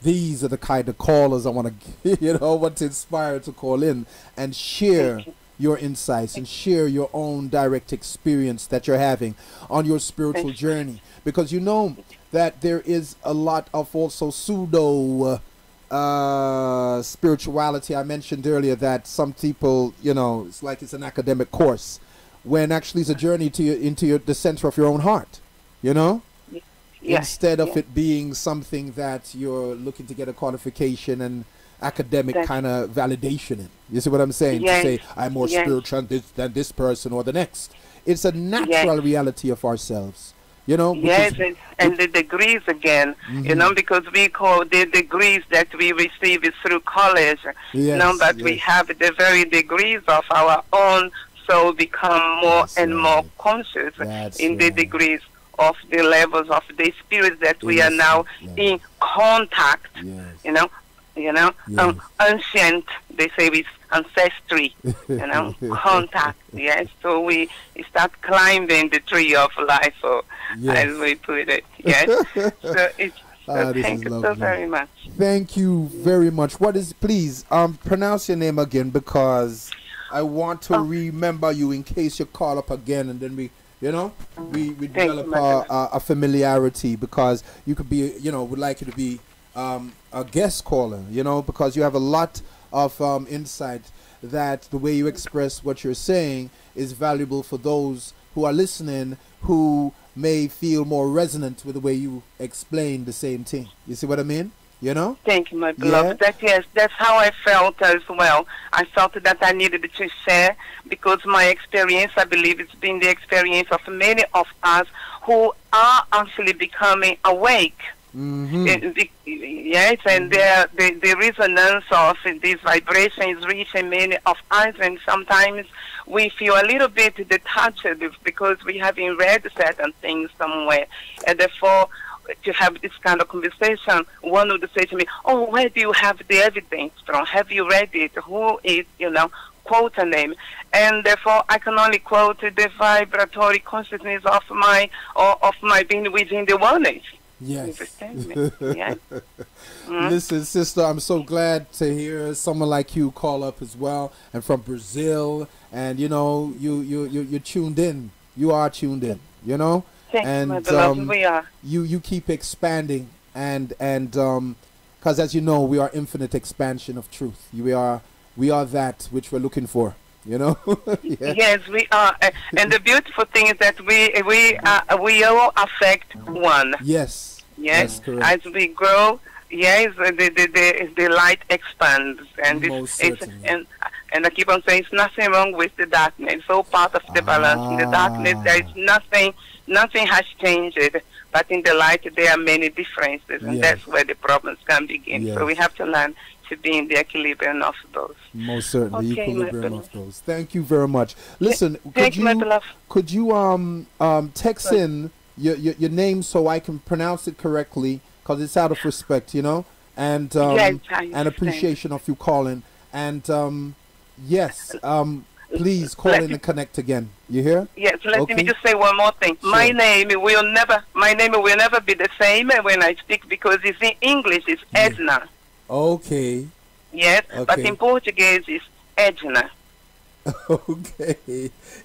these are the kind of callers I want to want to inspire to call in and share your insights and share your own direct experience that you're having on your spiritual journey, because that there is a lot of also pseudo spirituality. I mentioned earlier that some people, it's like it's an academic course, when actually it's a journey into the center of your own heart, instead of it being something that you're looking to get a qualification and academic kind of validation in. You see what I'm saying? To say I'm more spiritual than this person or the next. It's a natural reality of ourselves You know, Yes, and the degrees again, you know, because we call the degrees that we receive is through college, you know, but we have the very degrees of our own soul become more and more conscious in the degrees of the levels of the spirit that we are now in contact, you know, ancient, they say with ancestry, you know, contact, yes. So we start climbing the tree of life, or as we put it, yes. So it's, thank you so very much. Thank you very much. What is, please, pronounce your name again, because I want to remember you in case you call up again, and then we, you know, we develop a familiarity, because you could be, you know, would like you to be a guest caller, you know, because you have a lot of insight that the way you express what you're saying is valuable for those who are listening, who may feel more resonant with the way you explain the same thing. You see what I mean? You know? Thank you, my beloved. That's how I felt as well. I felt that I needed to share, because my experience, I believe it's been the experience of many of us who are actually becoming awake. Yes, and the resonance of this vibration is reaching many of us, and sometimes we feel a little bit detached because we haven't read certain things somewhere, and therefore to have this kind of conversation, one would say to me, "Oh, where do you have the evidence from? Have you read it? Who is, you know, quote a name?" And therefore, I can only quote the vibratory consciousness of my being within the oneness. Yes. Yes. Listen, sister, I'm so glad to hear someone like you call up as well, and from Brazil, and you know, you're tuned in. You are tuned in. You know. And my beloved, we are. You keep expanding, and because as you know, we are infinite expansion of truth. We are that which we're looking for. You know. Yes, we are, and the beautiful thing is that we all affect one. Yes. Yes. Correct. As we grow, yes, the light expands, and and I keep on saying, it's nothing wrong with the darkness. It's all part of the balance. In the darkness, there is nothing has changed. But in the light, there are many differences, and that's where the problems can begin. So we have to learn to be in the equilibrium of those. Most certainly, equilibrium of those. Thank you very much. Listen, could you text in your name so I can pronounce it correctly, because it's out of respect, you know, and appreciation of you calling, and please call in and connect again. You hear? Yes. Let me just say one more thing. Sure. My name will never be the same when I speak, because it's in English. It's Edna. Okay. Yes, but in Portuguese it's Edna. Okay.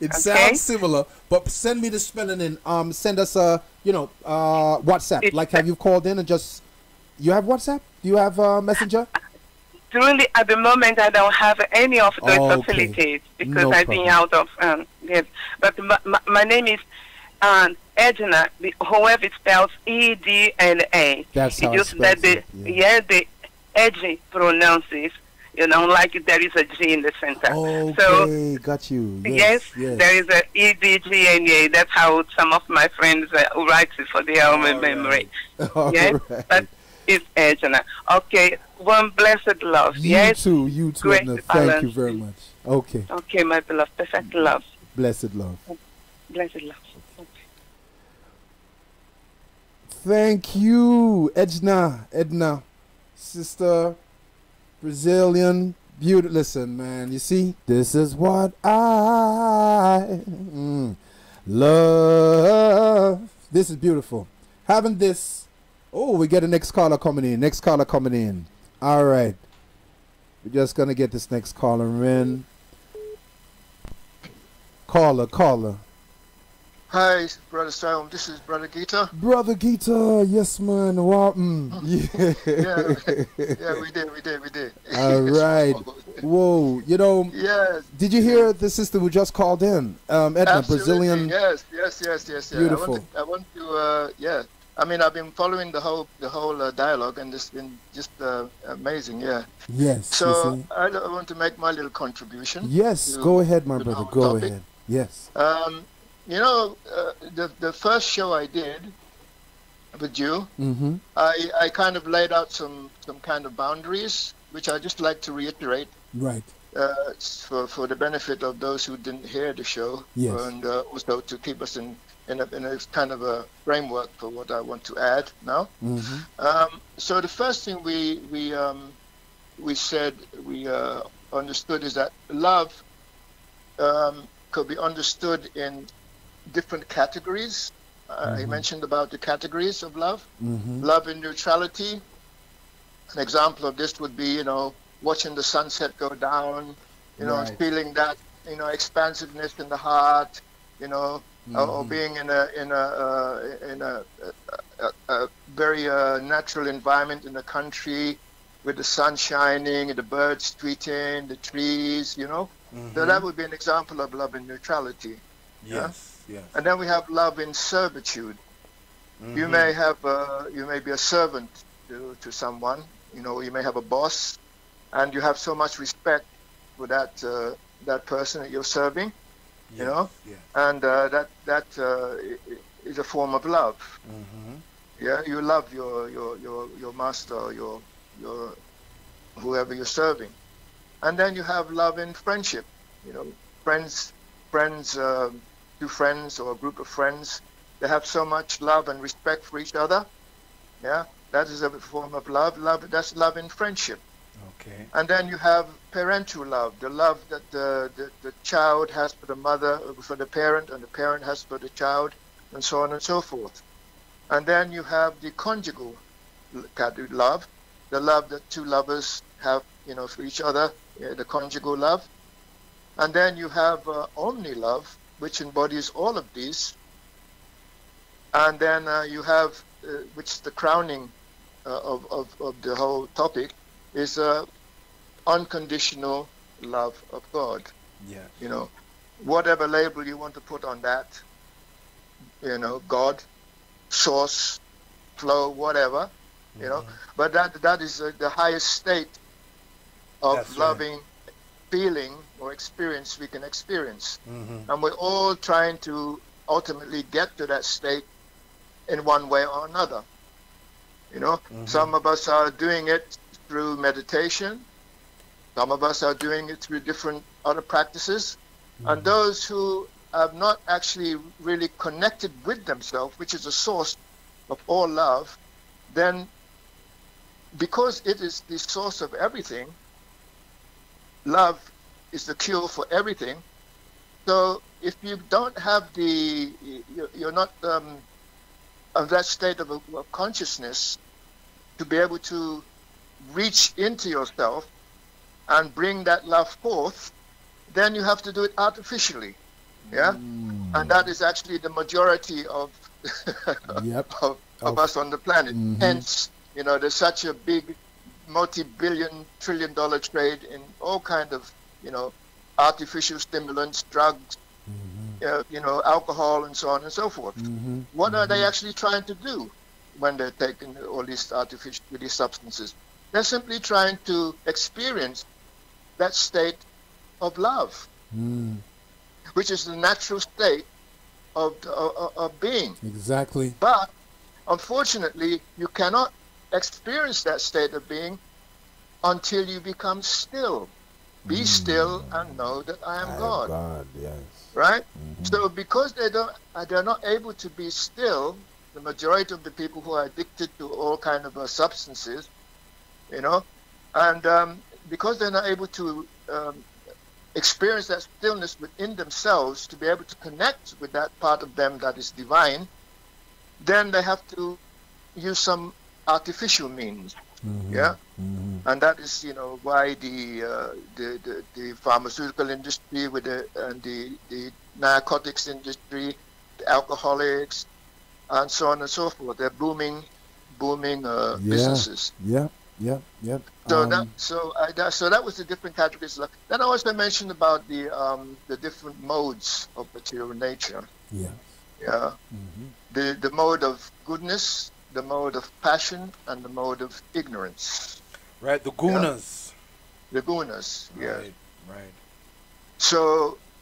It sounds similar, but send me the spelling in. Send us a WhatsApp. Like, have you called in and just, you have WhatsApp? Do you have Messenger? Truly, at the moment, I don't have any of those facilities, because I've been out of yes. But my name is Edna. However, it spells E-D-N-A. That's how it's just that the edgy pronounces, you know, like there is a G in the center. Okay, so, got you. Yes, there is a E-D-G-N-A. That's how some of my friends write it for their own memory. Yes, but it's Edna. Okay, one blessed love. You too, Great Edna. Thank you very much. Okay. Okay, my beloved, perfect love. Blessed love. Blessed love. Okay. Thank you, Edna. Sister, Brazilian, beautiful. Listen, man, you see, this is what I love. This is beautiful. Having this. Oh, we get a next caller coming in. All right. We're just going to get this next caller in. Caller. Hi, Brother Siayome. This is Brother Gita. Brother Gita, yes, man. Wow. Yeah, we did. All right. Whoa, you know. Yes. Did you hear the sister who just called in? Edna, Absolutely. Brazilian. Yes. Beautiful. I want to. I mean, I've been following the whole dialogue, and it's been just amazing. Yeah. Yes. So I want to make my little contribution. Yes. Go ahead, my brother. Go ahead. Yes. the first show I did with you, Mm-hmm. I kind of laid out some kind of boundaries, which I just like to reiterate Right. for the benefit of those who didn't hear the show, Yes. and also to keep us in a kind of a framework for what I want to add now. Mm-hmm. So the first thing we said we understood is that love could be understood in different categories. I mentioned about the categories of love. Mm-hmm. Love in neutrality. An example of this would be, watching the sunset go down, Right. feeling that, expansiveness in the heart, or being in a very natural environment in the country with the sun shining and the birds tweeting, the trees, So that would be an example of love in neutrality. Yes, yes. And then we have love in servitude. You may be a servant to someone. You may have a boss, and you have so much respect for that person that you're serving. Yes. And that is a form of love. Yeah, you love your master, or your whoever you're serving. And then you have love in friendship. Friends, two friends or a group of friends, they have so much love and respect for each other. Yeah, that is a form of love. That's love in friendship. Okay. And then you have parental love, the love that the child has for the mother, for the parent, and the parent has for the child, and so on and so forth. And then you have the conjugal love, the love that two lovers have, for each other, the conjugal love. And then you have omni love, which embodies all of these. And then you have, which is the crowning of the whole topic, is unconditional love of God. Yeah. Whatever label you want to put on that, God, source, flow, whatever, but that is the highest state of That's loving feeling or experience we can experience. Mm-hmm. And we're all trying to ultimately get to that state in one way or another. Some of us are doing it through meditation. Some of us are doing it through different other practices. And those who have not actually really connected with themselves, which is the source of all love, then because it is the source of everything, love is the cure for everything. So if you don't have you're not of that state of consciousness to be able to reach into yourself and bring that love forth, then you have to do it artificially. Yeah? And that is actually the majority of of us on the planet. Hence, there's such a big multi-billion, trillion-dollar trade in all kind of, artificial stimulants, drugs, alcohol, and so on and so forth. What are they actually trying to do when they're taking all these these substances? They're simply trying to experience that state of love, which is the natural state of being. Exactly. But unfortunately, you cannot experience that state of being until you become still. Be still and know that I am God. God, yes. Right? So because they're not able to be still, the majority of the people who are addicted to all kind of substances, and because they're not able to experience that stillness within themselves, to be able to connect with that part of them that is divine, then they have to use some artificial means. And that is, why the pharmaceutical industry and the narcotics industry, the alcoholics, and so on and so forth, they're booming businesses. So that was the different categories. Then I also mentioned about the different modes of material nature. The mode of goodness, the mode of passion, and the mode of ignorance. Right, the gunas. The gunas, yes. Right. So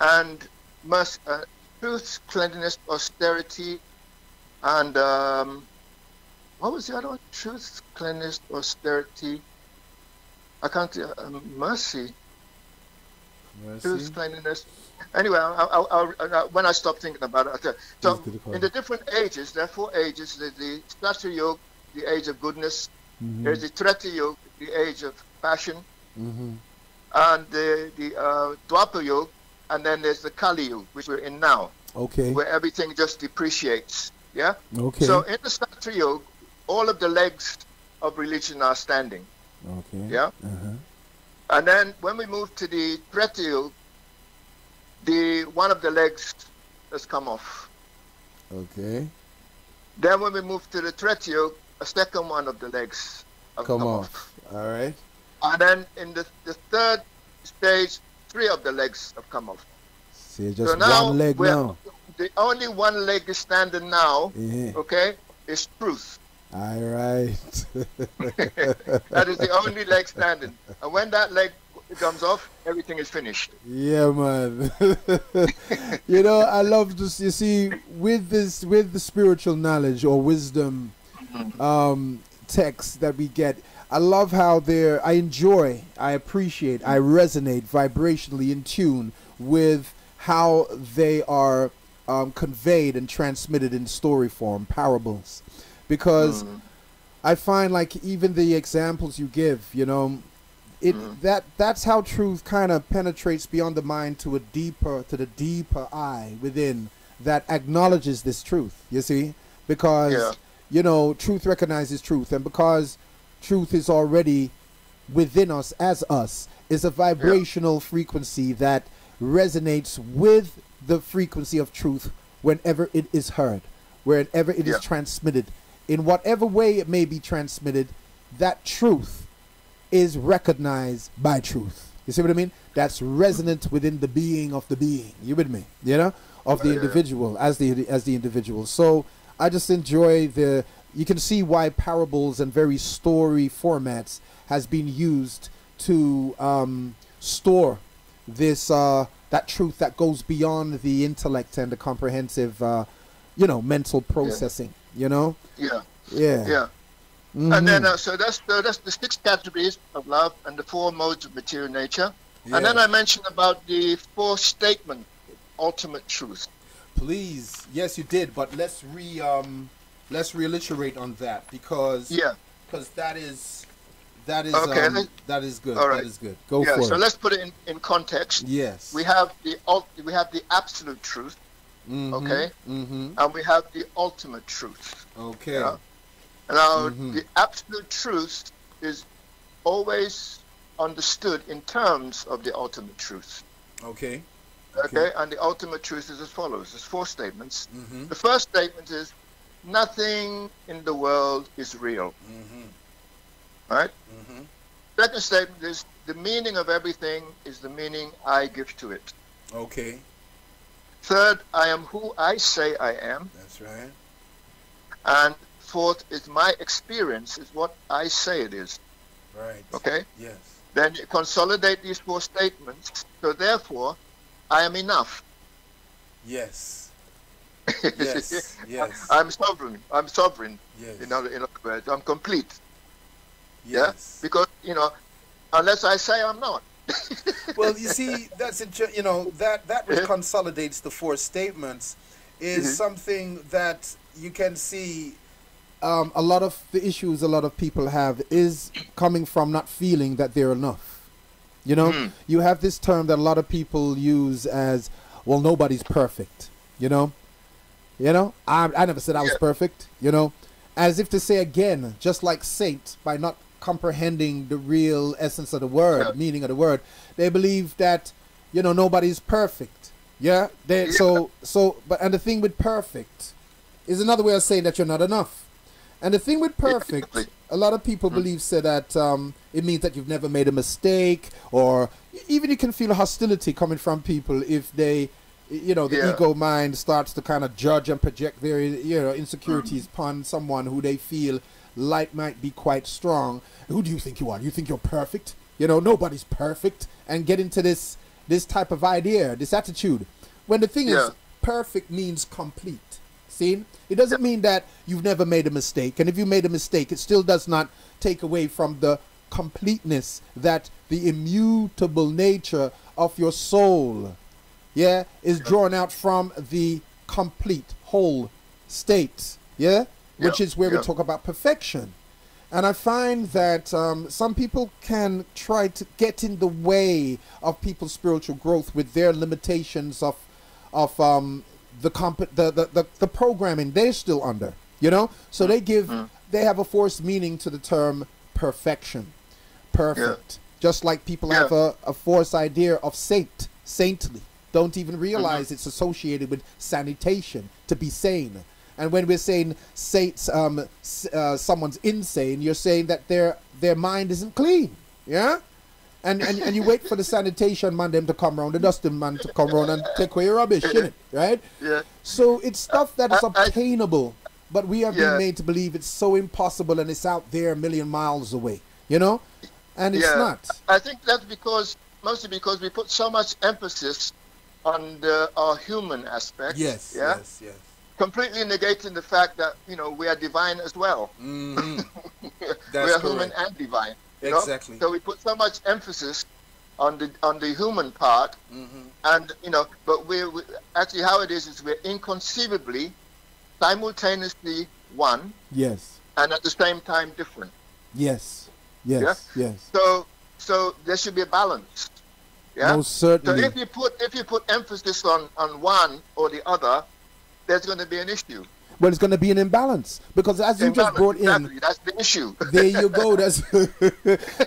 and truth, cleanliness, austerity, and what was the other one? Truth, cleanliness, austerity. I can't. Mercy. Truth, cleanliness. Anyway, when I stop thinking about it, I'll tell you. So in the different ages, there are 4 ages. There's the Satya Yuga, the age of goodness. There's the Treta Yuga, the age of passion. And the Dwapara Yuga, and then there's the Kali Yuga, which we're in now. Okay. Where everything just depreciates. Yeah? Okay. So in the Satya Yuga, all of the legs of religion are standing. Okay. Yeah? And then when we move to the Treta Yuga, one of the legs has come off. Okay. Then when we move to the Treta Yuga, a second one of the legs have come off. All right. And then in the third stage, 3 of the legs have come off. See, just so now one leg now. The only one leg is standing now, okay, is truth. All right. That is the only leg standing. And when that leg comes off, everything is finished. Yeah, man. You know, I love this. You see, with the spiritual knowledge or wisdom texts that we get, I love how I enjoy, I appreciate, I resonate vibrationally in tune with how they are conveyed and transmitted in story form, parables. Because I find, like, even the examples you give, you know, that's how truth kind of penetrates beyond the mind to the deeper eye within that acknowledges this truth, you see? Because, you know, truth recognizes truth, and because truth is already within us as us, is a vibrational frequency that resonates with the frequency of truth whenever it is heard, wherever it is transmitted. In whatever way it may be transmitted, that truth is recognized by truth. You see what I mean? That's resonant within the being of the being. You with me? You know? Of the individual, as the individual. So I just enjoy you can see why parables and very story formats has been used to store this that truth that goes beyond the intellect and the comprehensive you know, mental processing, you know? And then so that's the 6 categories of love and the 4 modes of material nature. And then I mentioned about the 4 statement, ultimate truth. Please, yes, you did, but let's reiterate on that, because that is okay, that is good. All right. That is good. Go for it. So let's put it in context. Yes. We have the absolute truth. Okay. And we have the ultimate truth. Okay. Now, the absolute truth is always understood in terms of the ultimate truth. Okay. Okay. And the ultimate truth is as follows. There's 4 statements. The first statement is, nothing in the world is real. Right? Second statement is, the meaning of everything is the meaning I give to it. Okay. Third, I am who I say I am. That's right. And fourth is, my experience is what I say it is. Right. Okay? Yes. Then you consolidate these 4 statements. So therefore, I am enough. Yes. Yes. Yes. I'm sovereign. I'm sovereign. Yes. In other words, I'm complete. Yes. Yeah? Because, you know, unless I say I'm not. Well, you see, that's you know, that which consolidates the 4 statements is something that you can see. A lot of the issues a lot of people have is coming from not feeling that they're enough. You know, you have this term that a lot of people use as, well, nobody's perfect. You know, I never said I was perfect. You know, as if to say again, just like saint, by not comprehending the real essence of the word, meaning of the word, they believe that, you know, nobody's perfect. Yeah. But and the thing with perfect is another way of saying that you're not enough. And the thing with perfect, a lot of people believe that it means that you've never made a mistake, or even you can feel hostility coming from people if they, you know, the ego mind starts to kind of judge and project their, you know, insecurities upon someone who they feel like might be quite strong. Who do you think you are? You think you're perfect? You know, nobody's perfect. And get into this this type of idea, this attitude. When the thing Yeah. is, perfect means complete. See? It doesn't mean that you've never made a mistake. And if you made a mistake, it still does not take away from the completeness, that the immutable nature of your soul, yeah, is drawn out from the complete whole state, yeah, which is where we talk about perfection. And I find that some people can try to get in the way of people's spiritual growth with their limitations of the programming they're still under, you know. So they have a forced meaning to the term perfection, perfect. Just like people have a forced idea of saintly. Don't even realize it's associated with sanitation, to be sane. And when we're saying someone's insane, you're saying that their mind isn't clean, yeah. And you wait for the sanitation man them to come around, the dusting man to come around and take away your rubbish, innit? Right? Yeah. So it's stuff that is obtainable, but we are being made to believe it's so impossible and it's out there a million miles away, you know? And it's not. I think that's mostly because we put so much emphasis on our human aspect. Yes, yeah? yes, yes. Completely negating the fact that, you know, we are divine as well. Mm-hmm. We are human and divine. You know? Exactly. So we put so much emphasis on the human part, and you know, but we actually how it is we're inconceivably, simultaneously one. Yes. And at the same time different. Yes. Yes. Yeah? Yes. So there should be a balance. Yeah. Most certainly. So if you put emphasis on one or the other, there's going to be an issue. Well, it's going to be an imbalance, because as you just brought in, that's the issue. There you go. That's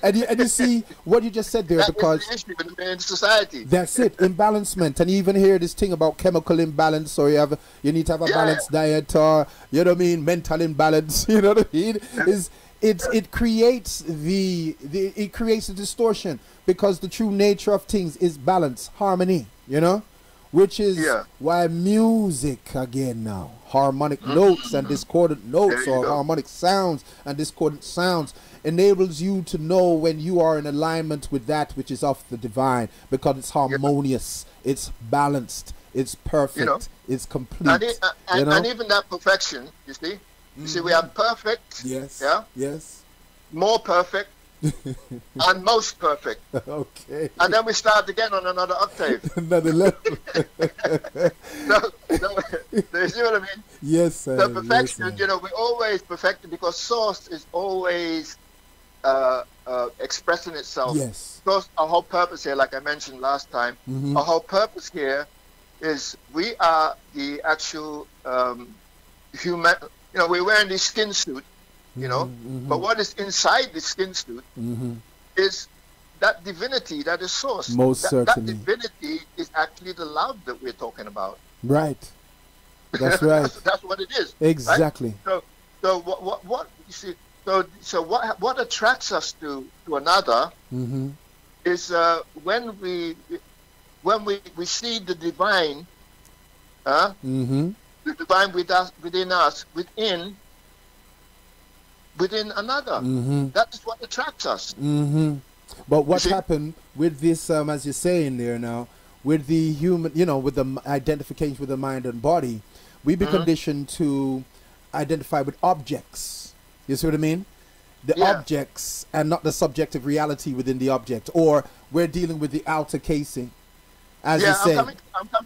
and you see what you just said there, that because is the issue in society. That's it, imbalancement. And you even hear this thing about chemical imbalance, or you need to have a balanced diet, or you know what I mean, mental imbalance. You know what I mean? It creates it creates a distortion, because the true nature of things is balance, harmony. You know, which is why music again now. Harmonic notes and discordant notes, or harmonic sounds and discordant sounds, enables you to know when you are in alignment with that which is of the divine, because it's harmonious, it's balanced, it's perfect, you know, it's complete. And even that perfection, you see, we have perfect, more perfect, and most perfect. Okay. And then we start again on another octave. Another level. so, you see what I mean? Yes, sir. The perfection, you know, we always perfect it, because source is always expressing itself. Yes. Source, our whole purpose here, like I mentioned last time, our whole purpose here is we are the actual human. You know, we're wearing this skin suit. You know, but what is inside the skin suit is that divinity, that is source. Most certainly. That divinity is actually the love that we're talking about. Right. That's right. That's what it is. Exactly. Right? So what you see? So what attracts us to another is when we see the divine, the divine within us, within another. That is what attracts us. But what happened with this, as you're saying there now, with the human, you know, with the identification with the mind and body, we be conditioned to identify with objects. You see what I mean? The objects, and not the subjective reality within the object. Or we're dealing with the outer casing, as you say.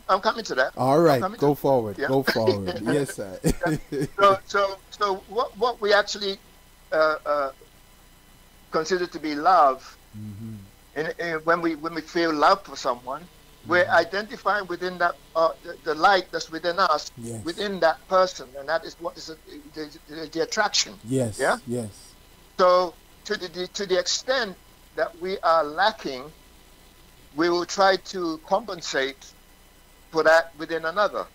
I'm coming to that. All right, go forward. Yeah. Go forward. Yes, sir. So what we actually consider to be love, and when we feel love for someone, we're identifying within that the light that's within us, within that person, and that is what is the attraction. Yes. Yeah. Yes. So to the extent that we are lacking, we will try to compensate for that within another.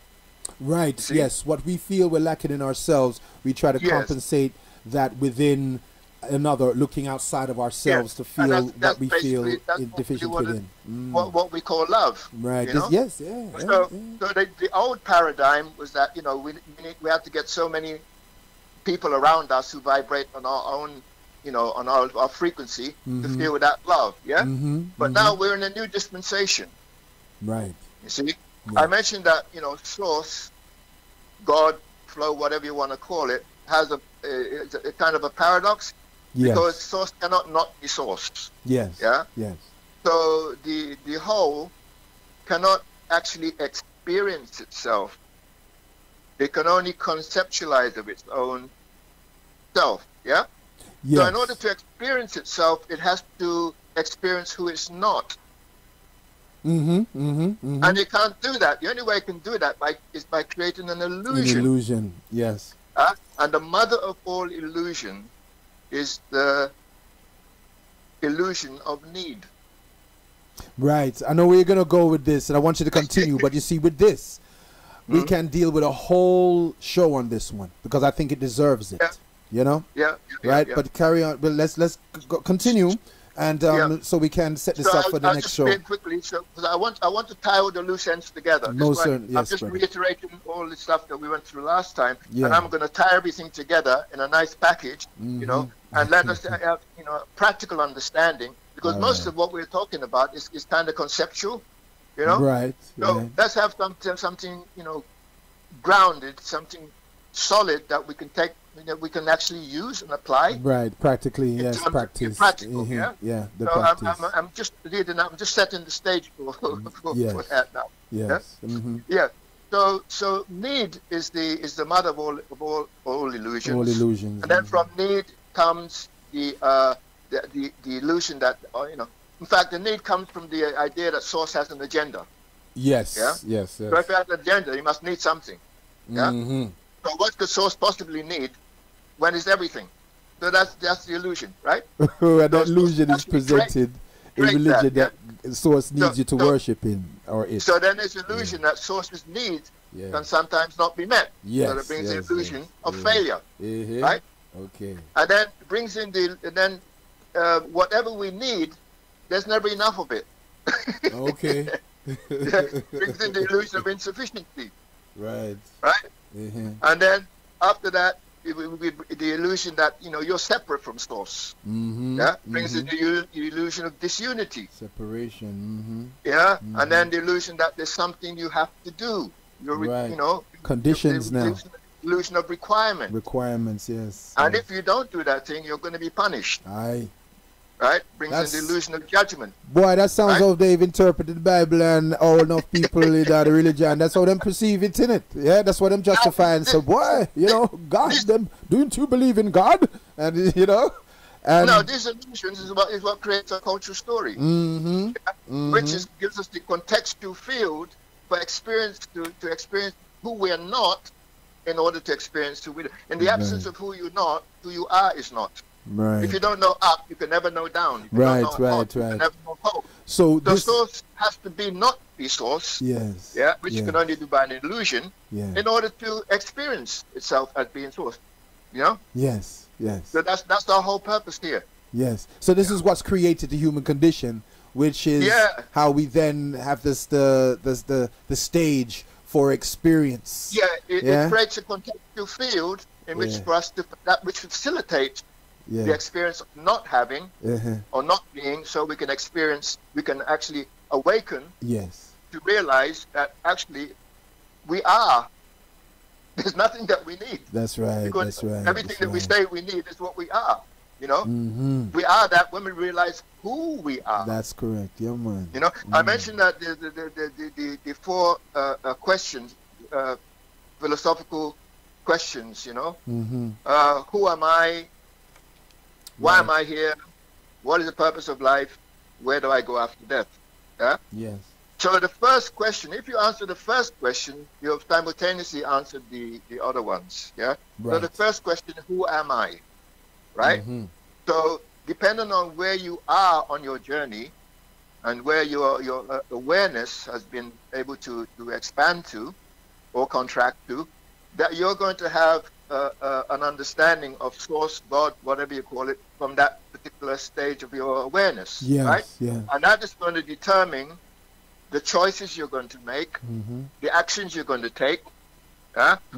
Right. Yes. What we feel we're lacking in ourselves, we try to compensate that within another, looking outside of ourselves to feel what we feel deficient within. What we call love. Right. You know? Yes. So the old paradigm was that, you know, we have to get so many people around us who vibrate on our own, you know, on our frequency to feel that love. Yeah. But now we're in a new dispensation. Right. You see, Yeah. I mentioned that, source, God, flow, whatever you want to call it, has a kind of a paradox, because Yes. source cannot not be source. Yes. Yeah. Yes. So the whole cannot actually experience itself. It can only conceptualize of its own self. Yeah. Yes. So in order to experience itself, it has to experience who it's not. And it can't do that. The only way it can do that is by creating an illusion. An illusion. Yes. And the mother of all illusion is the illusion of need. Right. I know where you're going to go with this, and I want you to continue. But you see, with this, we can deal with a whole show on this one, because I think it deserves it. Yeah. You know? Yeah. Right. Yeah. But carry on. But let's continue, and so we can set this up for the I'll next just show. say it quickly, because I want to tie all the loose ends together. Most I'm certainly, yes, just brother. reiterating all the stuff that we went through last time, Yeah. and I'm going to tie everything together in a nice package, and let us have practical understanding, because All most right. of what we're talking about is kind of conceptual, you know. Right. So Right. let's have something grounded, something solid that we can take, we can actually use and apply. Right. Practically, In yes. terms of Practice. practical, Mhm. yeah? Yeah. The So practice. I'm just leading up. I'm just setting the stage for Yes. for that now. Yes. Yeah. So need is the mother of all illusions. All illusions. And then from need comes the illusion that In fact, the need comes from the idea that source has an agenda. Yes. Yeah? Yes. So if it has an agenda, you must need something. Yeah. So what could source possibly need when it's everything? So that's the illusion, right? And that So illusion is actually presented in break religion that, that source needs you to worship in or it. So then there's illusion that source's needs Yeah. can sometimes not be met. Yes, So that brings yes, the illusion yes, of yes. failure, Mhm. right? Okay. And then brings in whatever we need, there's never enough of it. Okay. Brings in the illusion of insufficiency, Right. right? Mhm. And then after that, the illusion that you're separate from source. Yeah, brings in the illusion of disunity. Separation. Yeah, and then the illusion that there's something you have to do. Right. You Conditions now. Illusion of requirement. Requirements, yes. And yes. if you don't do that thing, you're going to be punished. Aye. Right? Brings That's- in the illusion of judgment. Boy, that sounds Right? how they've interpreted the Bible and all enough people in the religion. That's how them perceive it, innit? Yeah, that's what them justify and say, boy, God, them, don't you believe in God? And, and No, these illusions is what creates a cultural story, which gives us the contextual field for experience to experience who we are not in order to experience who we are. In the absence of who you're not, who you are is not. right. If you don't know up, you can never know down. If you Right, don't know right, up, you right. can never know whole. So The this, source has to be not be source, yes, yeah, which you yeah, can only do by an illusion, yeah, in order to experience itself as being source. You know? yes, yes, So that's our whole purpose here. yes. So this is what's created the human condition, which is Yeah. how we then have the stage for experience. Yeah, it Yeah. creates a contextual field in which Yeah. for us which facilitates the Yeah. experience of not having or not being, so we can actually awaken Yes. to realize that actually we are. There's nothing that we need. That's right. Because That's right. everything that's that we right. say we need is what we are. Mm-hmm. We are that when we realize who we are. That's correct. Yeah, man. I mentioned that the four questions, philosophical questions. Mm-hmm. Who am I? Why am I here? What is the purpose of life? Where do I go after death? Yeah. Yes. So the first question, if you answer the first question, you have simultaneously answered the other ones. Yeah. So Right. the first question, who am I? Right. Mm-hmm. So depending on where you are on your journey, and where your awareness has been able to expand to, or contract to, that you're going to have an understanding of source, God, whatever you call it, from that particular stage of your awareness. Yes. Right. Yeah. And that is going to determine the choices you're going to make, Mm-hmm. the actions you're going to take,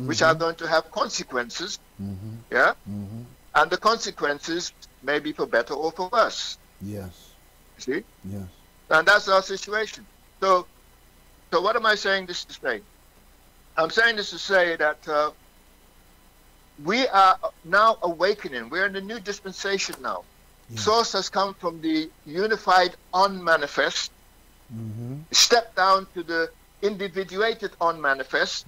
which are going to have consequences. Mm-hmm. Yeah. Mm-hmm. And the consequences may be for better or for worse. Yes. You see? Yes. And that's our situation. So So what am I saying this to say? I'm saying this to say that we are now awakening. We're in a new dispensation now. Yeah. Source has come from the unified on-manifest, step down to the individuated on-manifest,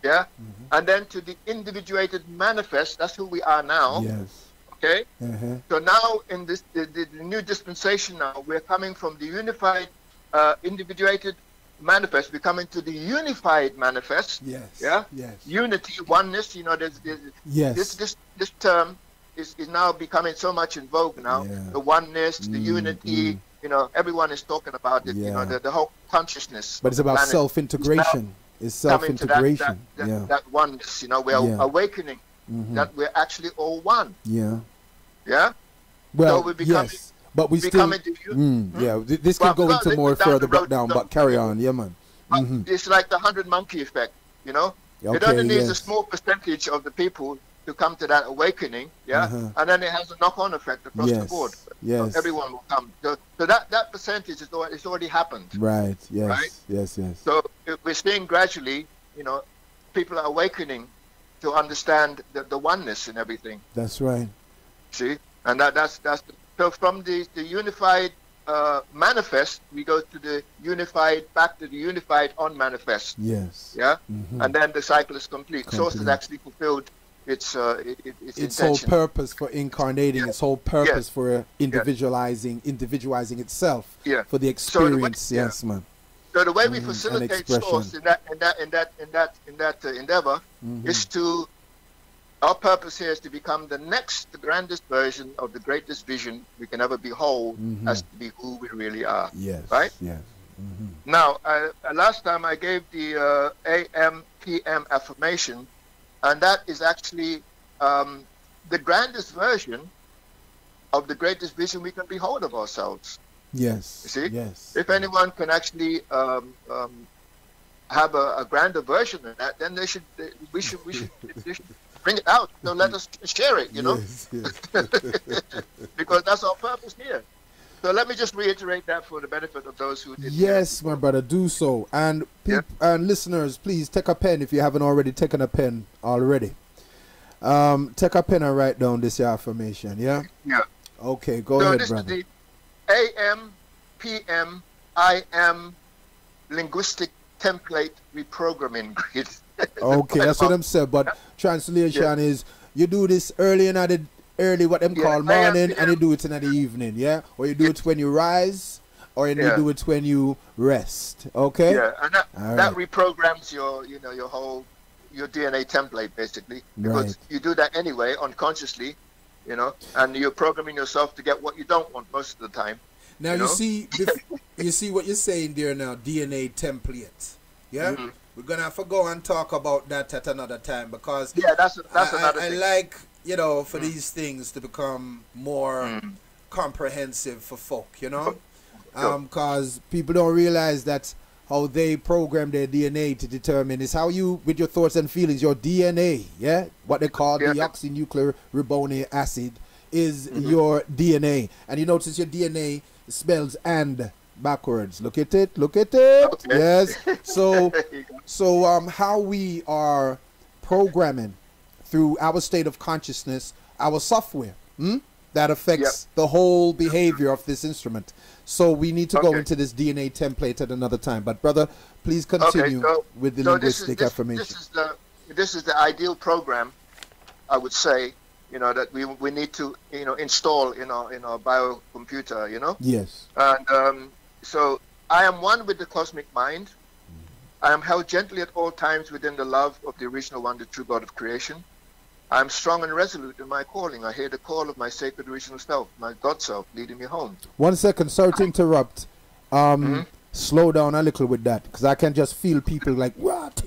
yeah, and then to the individuated manifest. That's who we are now. Yes. Okay. So now in this the new dispensation, now we're coming from the unified individuated manifest, we're coming to the unified manifest. Yes. Yeah. Yes. Unity, oneness. You know, Yes. This term is now becoming so much in vogue now. Yeah. The oneness, the unity. You know, everyone is talking about it. You know, the whole consciousness. But it's about self-integration. It's self-integration. That oneness. You know, we are awakening that we're actually all one. Yeah. Yeah. Well, so we become, yes. But we still. Yeah. This can go into more further down. But carry on. Yeah, man. It's like the 100 monkey effect. You know. Okay, it only needs a small percentage of the people to come to that awakening, and then it has a knock-on effect across the board. Yes. So everyone will come. So that percentage is already happened. Right. Yes. Right? Yes. Yes. So we're seeing gradually, you know, people are awakening to understand the oneness in everything. That's right. See, and that's so from the unified manifest, we go to the unified, back to the unified on manifest. Yes. Yeah. And then the cycle is complete. Source has actually fulfilled its whole purpose for incarnating, its whole purpose for individualizing itself for the experience. Yes, man. So the way we facilitate source in that endeavor is to, our purpose here is to become the grandest version of the greatest vision we can ever behold, as to be who we really are. Yes. Right. Yes. Now, last time I gave the AM PM affirmation. And that is actually the grandest version of the greatest vision we can behold of ourselves. Yes. You see? Yes. If anyone can actually have a grander version of that, then we should bring it out. So let us share it, you know? Yes. Because that's our purpose here. So let me just reiterate that for the benefit of those who didn't. Yes, my brother, do so. And and listeners, please take a pen if you haven't already taken a pen already. Take a pen and write down this affirmation, yeah? Yeah. Okay, go ahead, this brother. Is the AM, PM, IM linguistic template reprogramming grid. Okay, that's what I'm saying. But translation is you do this early in what them call morning, and you do it in the evening, yeah? Or you do it when you rise, or you do it when you rest, okay? Yeah, and that reprograms your DNA template, basically. Because you do that anyway, unconsciously, you know, and you're programming yourself to get what you don't want most of the time. Now, you see what you're saying there now, DNA template, yeah? We're going to have to go and talk about that at another time, because that's another thing. I like, you know, for these things to become more comprehensive for folk, you know, because people don't realize that how they program their DNA to determine is how you, with your thoughts and feelings, your DNA, what they call deoxynuclear ribonic acid is your DNA. And you notice your DNA spells and backwards. Look at it. Okay. Yes. So how we are programming through our state of consciousness, our software, that affects the whole behavior of this instrument. So we need to go into this DNA template at another time. But brother, please continue with the linguistic affirmation. This is the ideal program, I would say, you know, that we need to, you know, install in our biocomputer, you know. Yes. And so I am one with the cosmic mind. I am held gently at all times within the love of the original one, the true God of creation. I am strong and resolute in my calling. I hear the call of my sacred original self, my God self, leading me home. 1 second, sorry to interrupt. Slow down a little with that, because I can just feel people like, what?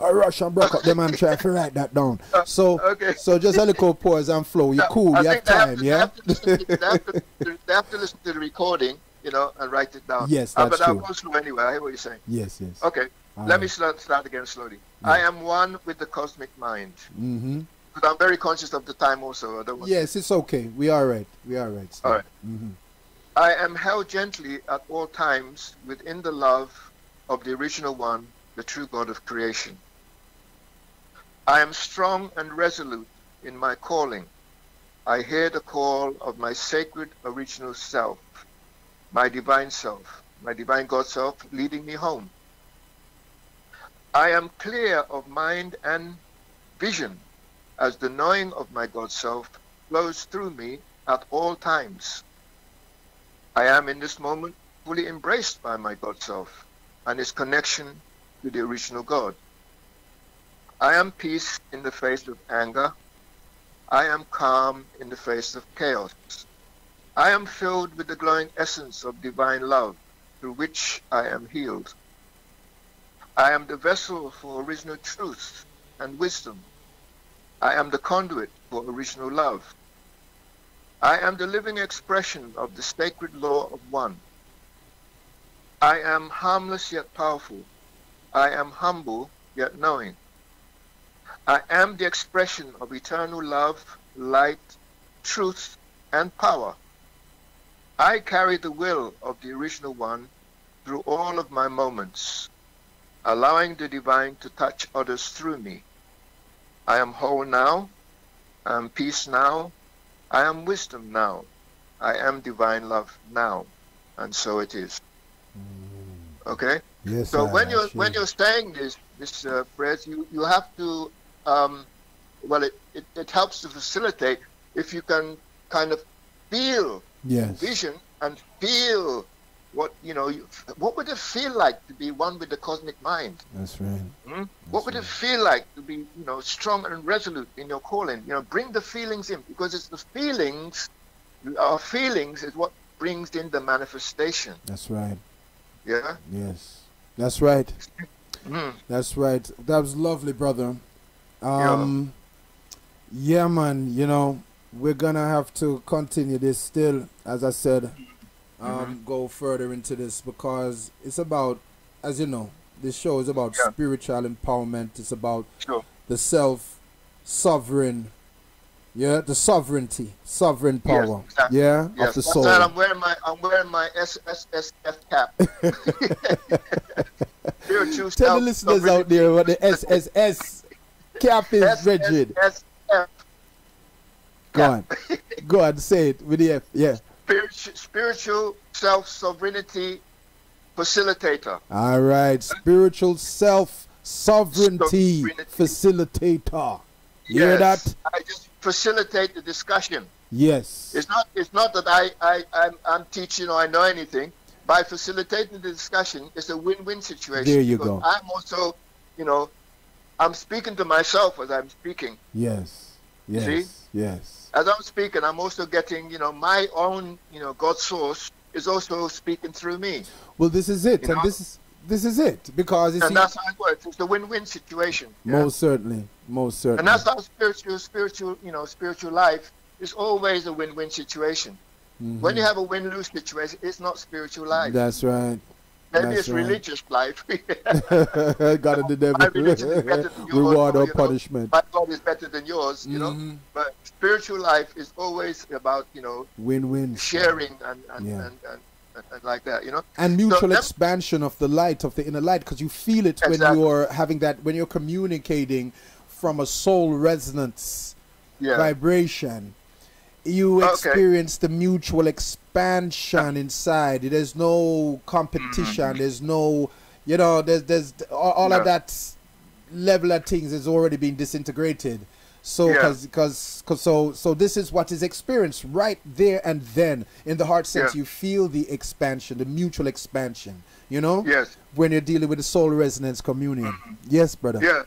I rush and broke up them and try to write that down. So just a little pause and flow. You're cool, you have time, They have to listen to the recording, you know, and write it down. Yes, that's but true. I'll go slow anyway. I hear what you're saying. Yes. Okay, let me start again slowly. I am one with the cosmic mind. But I'm very conscious of the time also. I don't want yes, it's okay. We are right. Still. All right. I am held gently at all times within the love of the original one, the true God of creation. I am strong and resolute in my calling. I hear the call of my sacred original self, my divine God self, leading me home. I am clear of mind and vision as the knowing of my God self flows through me at all times. I am in this moment fully embraced by my God self and its connection to the original God. I am peace in the face of anger. I am calm in the face of chaos. I am filled with the glowing essence of divine love through which I am healed. I am the vessel for original truth and wisdom. I am the conduit for original love. I am the living expression of the sacred law of one. I am harmless yet powerful. I am humble yet knowing. I am the expression of eternal love, light, truth, and power. I carry the will of the original one through all of my moments, allowing the divine to touch others through me. I am whole now. I am peace now. I am wisdom now. I am divine love now. And so it is. Okay? Yes. So when you're saying this phrase, you have to well, it helps to facilitate if you can kind of feel vision and feel what what would it feel like to be one with the cosmic mind? That's right. What would it feel like to be strong and resolute in your calling? Bring the feelings in, because it's the feelings. Our feelings is what brings in the manifestation. That's right. Yeah. Yes. That's right. That's right. That was lovely, brother. Yeah, man. We're gonna have to continue this still, as I said. Go further into this, because it's about, as you know, this show is about spiritual empowerment. It's about the sovereign, the sovereign power, yes, exactly. Of the soul. I'm wearing my SSSF cap. Tell the listeners out there what the SSS cap is, Regid. Go on, say it with the F. Yeah. Spiritual self-sovereignty facilitator. All right, spiritual self-sovereignty facilitator. You hear that? I just facilitate the discussion. Yes. It's not that I'm teaching or I know anything. By facilitating the discussion, it's a win-win situation. There you go. I'm also, I'm speaking to myself as I'm speaking. Yes. Yes. See? Yes. As I'm speaking, I'm also getting, my own, God source is also speaking through me. Well, this is it, and this is it, because and that's how it works. It's a win-win situation. Most certainly. And that's how spiritual life is always a win-win situation. When you have a win-lose situation, it's not spiritual life. That's right. Maybe it's religious life. God of the devil. My religion is better than yours. Reward or punishment. My God is better than yours, But spiritual life is always about, win-win. Sharing and like that, And mutual expansion of the light, of the inner light, because you feel it when you're having that, when you're communicating from a soul resonance vibration. You experience the mutual expansion inside. There's no competition. There's no, there's all of that level of things is already being disintegrated. So, so this is what is experienced right there and then in the heart sense. You feel the expansion, the mutual expansion. Yes. When you're dealing with the soul resonance communion. Yes, brother. Yeah.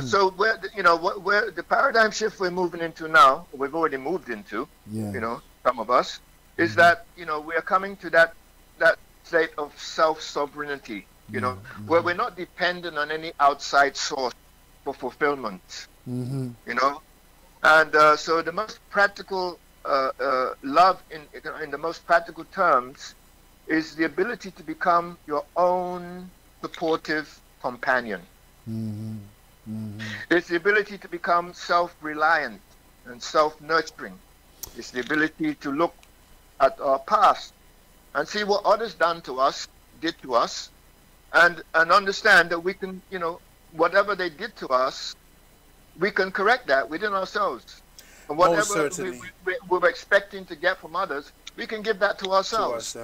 So where where the paradigm shift we're moving into now, we've already moved into, some of us, is that we are coming to that state of self-sovereignty, where we're not dependent on any outside source for fulfillment, and so the most practical love in the most practical terms is the ability to become your own supportive companion. It's the ability to become self-reliant and self-nurturing. It's the ability to look at our past and see what others did to us, and understand that we can, you know, whatever they did to us, we can correct that within ourselves. And whatever we were expecting to get from others, we can give that to ourselves.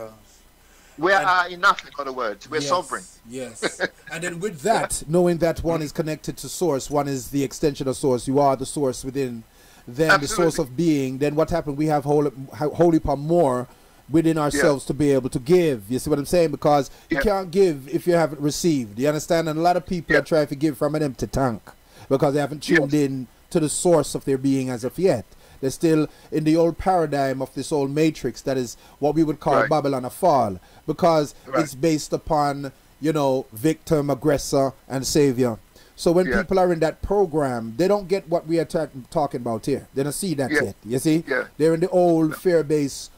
We are enough, in other words. We're sovereign. Yes. And then with that, knowing that one is connected to source, one is the extension of source, you are the source within, then the source of being, then what happened? We have wholly more within ourselves to be able to give. You see what I'm saying? Because you can't give if you haven't received. You understand? And a lot of people are trying to give from an empty tank because they haven't tuned in to the source of their being as of yet. They're still in the old paradigm of this old matrix that is what we would call Babylon a fall, because it's based upon, you know, victim, aggressor, and savior. So when people are in that program, they don't get what we are talking about here. They don't see that yet. You see? They're in the old fear-based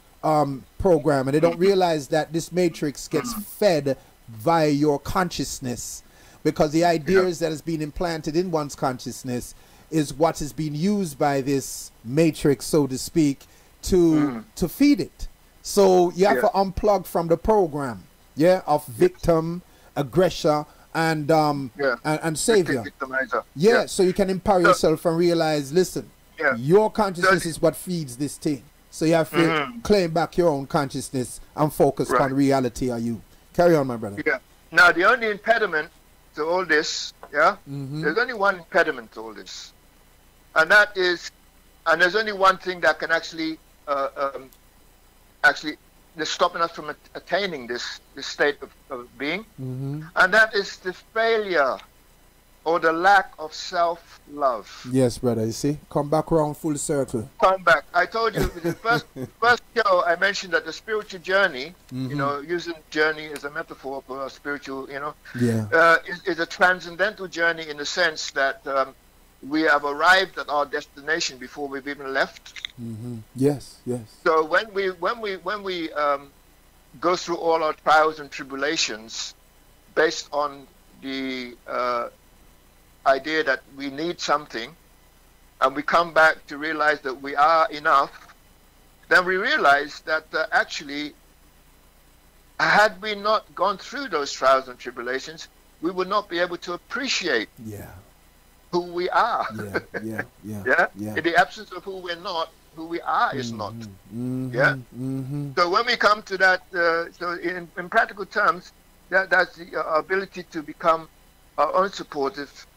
program, and they don't realize that this matrix gets fed via your consciousness, because the ideas that has been implanted in one's consciousness is what is being used by this matrix, so to speak, to feed it. So you have to unplug from the program, of victim, aggressor, and savior. So you can empower yourself and realize, listen, your consciousness is what feeds this thing. So you have to claim back your own consciousness and focus on reality. Are you? Carry on, my brother. Now the only impediment to all this, there's only one impediment to all this. And that is, and there's only one thing that can actually they're stopping us from attaining this state of being, and that is the failure or the lack of self-love. Yes, brother. You see, come back around full circle. Come back. I told you the first show I mentioned that the spiritual journey, you know, using journey as a metaphor for a spiritual, you know, is a transcendental journey in the sense that we have arrived at our destination before we've even left. Yes. So when we go through all our trials and tribulations, based on the idea that we need something, and we come back to realize that we are enough, then we realize that actually, had we not gone through those trials and tribulations, we would not be able to appreciate who we are. In the absence of who we're not, who we are is not. So when we come to that, so in practical terms, that's the ability to become our own supportive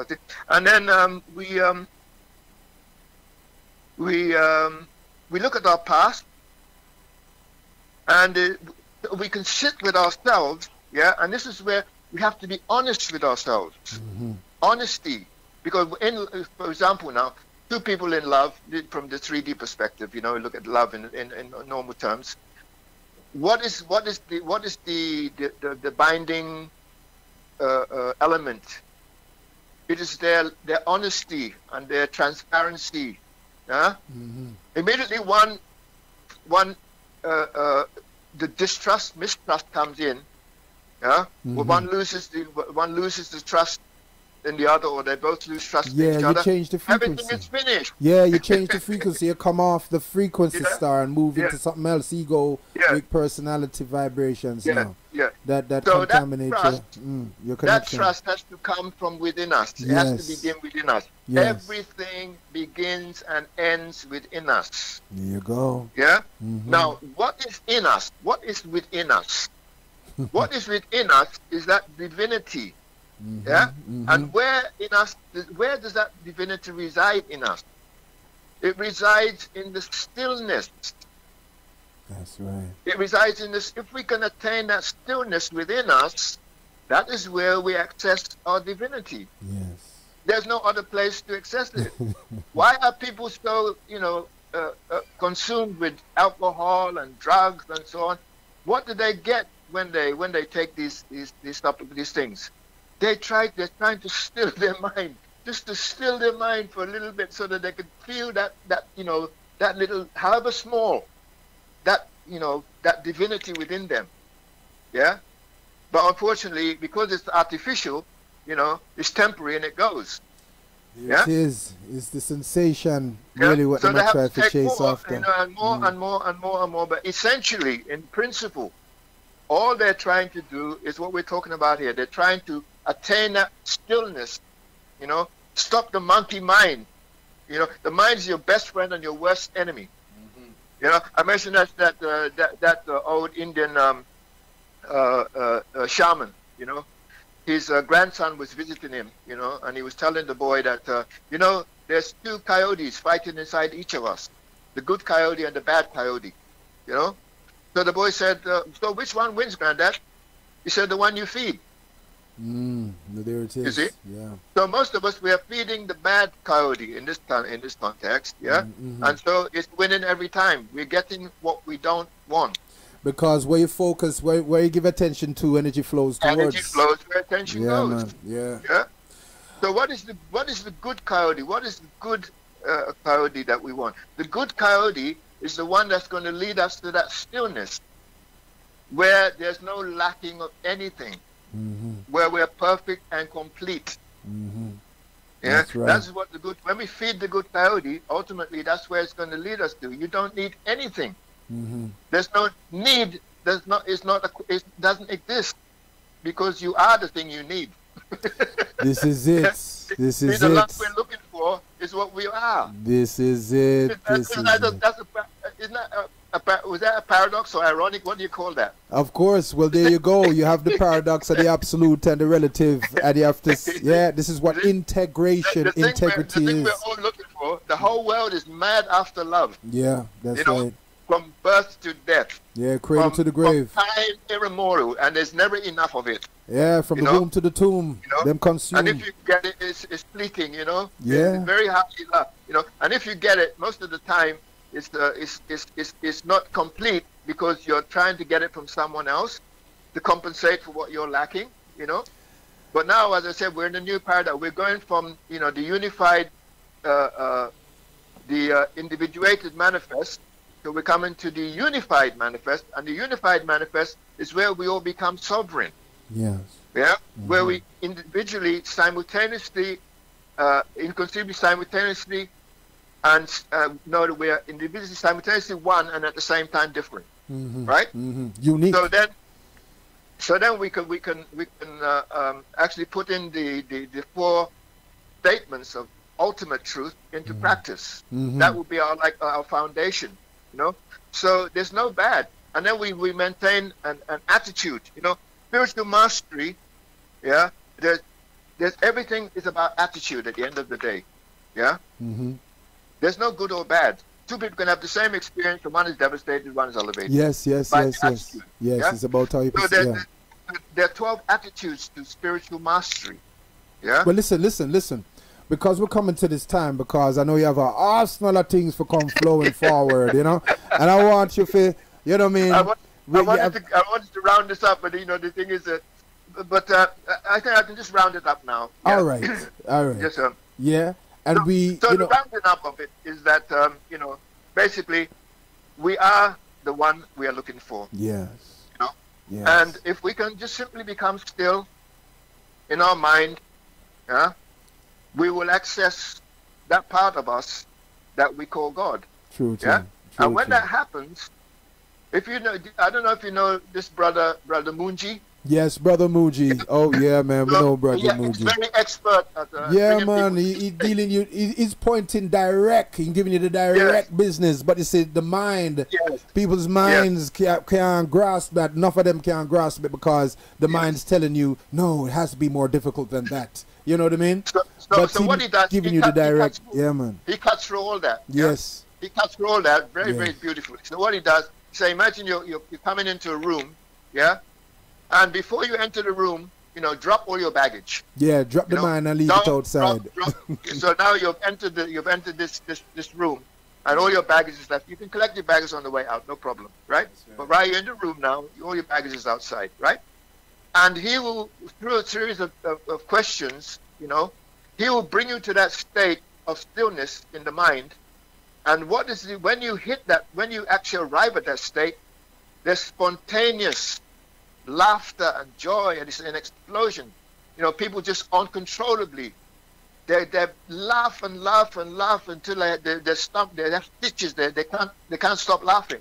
thing. And then we look at our past, and we can sit with ourselves, and this is where we have to be honest with ourselves. Honesty. Because, for example, now, two people in love, from the 3D perspective, you know, look at love in normal terms. What is the binding element? It is their honesty and their transparency. Immediately, the mistrust comes in. One loses the trust in the other, or they both lose trust in each other. You change the frequency. Everything is finished. You change the frequency. You come off the frequency star and move into something else. Ego, with personality vibrations. That contaminates your connection. That trust has to come from within us. It has to begin within us. Everything begins and ends within us. There you go. Now, what is in us? What is within us? What is within us is that divinity. And where does that divinity reside in us? It resides in the stillness. That's right. It resides in this. If we can attain that stillness within us, that is where we access our divinity. There's no other place to access it. Why are people so, consumed with alcohol and drugs and so on? What do they get when they take these things? They're trying to still their mind, just to still their mind for a little bit, so that they can feel that little, however small, that divinity within them. But unfortunately, because it's artificial, it's temporary and it goes. It is. It's the sensation, really, what they try to chase after. And more and more and more and more. But essentially, in principle, all they're trying to do is what we're talking about here. They're trying to attain that stillness, you know, stop the monkey mind. You know, the mind is your best friend and your worst enemy. You know, I mentioned that old Indian shaman, you know, his grandson was visiting him, you know, and he was telling the boy that, you know, there's two coyotes fighting inside each of us, the good coyote and the bad coyote, you know. So the boy said, so which one wins, Granddad? He said, the one you feed. There it is. You see? Yeah. So most of us, we are feeding the bad coyote in this context, yeah? And so it's winning every time. We're getting what we don't want. Because where you focus, where you give attention to, energy flows towards. Energy flows where attention goes. Man. Yeah. Yeah. So what is the good coyote? What is the good coyote that we want? The good coyote is the one that's going to lead us to that stillness, where there's no lacking of anything, where we're perfect and complete. Yeah, That's right. That's what the good. When we feed the good coyote, ultimately, that's where it's going to lead us to. You don't need anything. There's no need. There's not. It's not. It doesn't exist because you are the thing you need. This is it. This is the it. love we're looking for is what we are. This is it. This is it. Was that a paradox or ironic? What do you call that? Of course. Well, there you go. You have the paradox of the absolute and the relative, and you have to. Yeah, this is what integration, integrity the thing is. we're all looking for. The whole world is mad after love. Yeah, that's You know, right. from birth to death. Yeah, cradle to the grave. From time immemorial, and there's never enough of it. Yeah, from you the know? womb to the tomb. You know? Them consume. And if you get it, it's fleeting, you know. Yeah. It's very highly loved, you know. And if you get it, most of the time, it's not complete because you're trying to get it from someone else to compensate for what you're lacking, you know. But now, as I said, we're in a new paradigm. We're going from, you know, the unified, the individuated manifest. So we're coming to the unified manifest, and the unified manifest is where we all become sovereign. Yes. Yeah, where we individually, simultaneously, inconceivably simultaneously, and know that we are individually simultaneously one and at the same time different. Right? Unique. So then we can actually put in the four statements of ultimate truth into practice. That would be our foundation. You know, so there's no bad, and then we maintain an attitude. You know, spiritual mastery. Yeah, there's everything is about attitude at the end of the day. Yeah, there's no good or bad. Two people can have the same experience, and one is devastated, one is elevated. Yes. Yeah? It's about how you. So there are 12 attitudes to spiritual mastery. Yeah. But listen. Because we're coming to this time, because I know you have an arsenal of things for come flowing forward, you know, and I want you to, you know what I mean? I wanted to round this up, but you know the thing is that, I think I can just round it up now. Yeah. All right. Yes, sir. Yeah, and So you the know, rounding up of it is that you know, basically, we are the one we are looking for. yes, You know, yes, and if we can just simply become still in our mind, yeah, we will access that part of us that we call God. true. Yeah? And when that happens, if you know, I don't know if you know this brother Munji. Yes, Brother Muji. Oh yeah, man, we know Brother He's Muji. very expert at Yeah, bringing man, people he to dealing you. He's pointing direct. He's giving you the direct business. But you see, the mind, Yes. people's minds can't grasp that. Enough of them can't grasp it because the mind's telling you, no, it has to be more difficult than that. You know what I mean? So what he does, giving you the direct. Yeah, man. He cuts through all that. Yes. He cuts through all that very, Yeah. very beautifully. So what he does, say, imagine you're coming into a room, yeah, and before you enter the room, you know, drop all your baggage. Yeah, drop the You know, mind and leave it outside. drop. So now you've entered this room, and all your baggage is left. You can collect your baggage on the way out, no problem, right? But while you're in the room now, all your baggage is outside, right? And he will, through a series of questions, you know, he will bring you to that state of stillness in the mind. And what is it, when you hit that, when you actually arrive at that state, there's spontaneous laughter and joy, and it's an explosion. You know, people just uncontrollably, they laugh and laugh and laugh until they're stumped. They have stitches there. They can't stop laughing.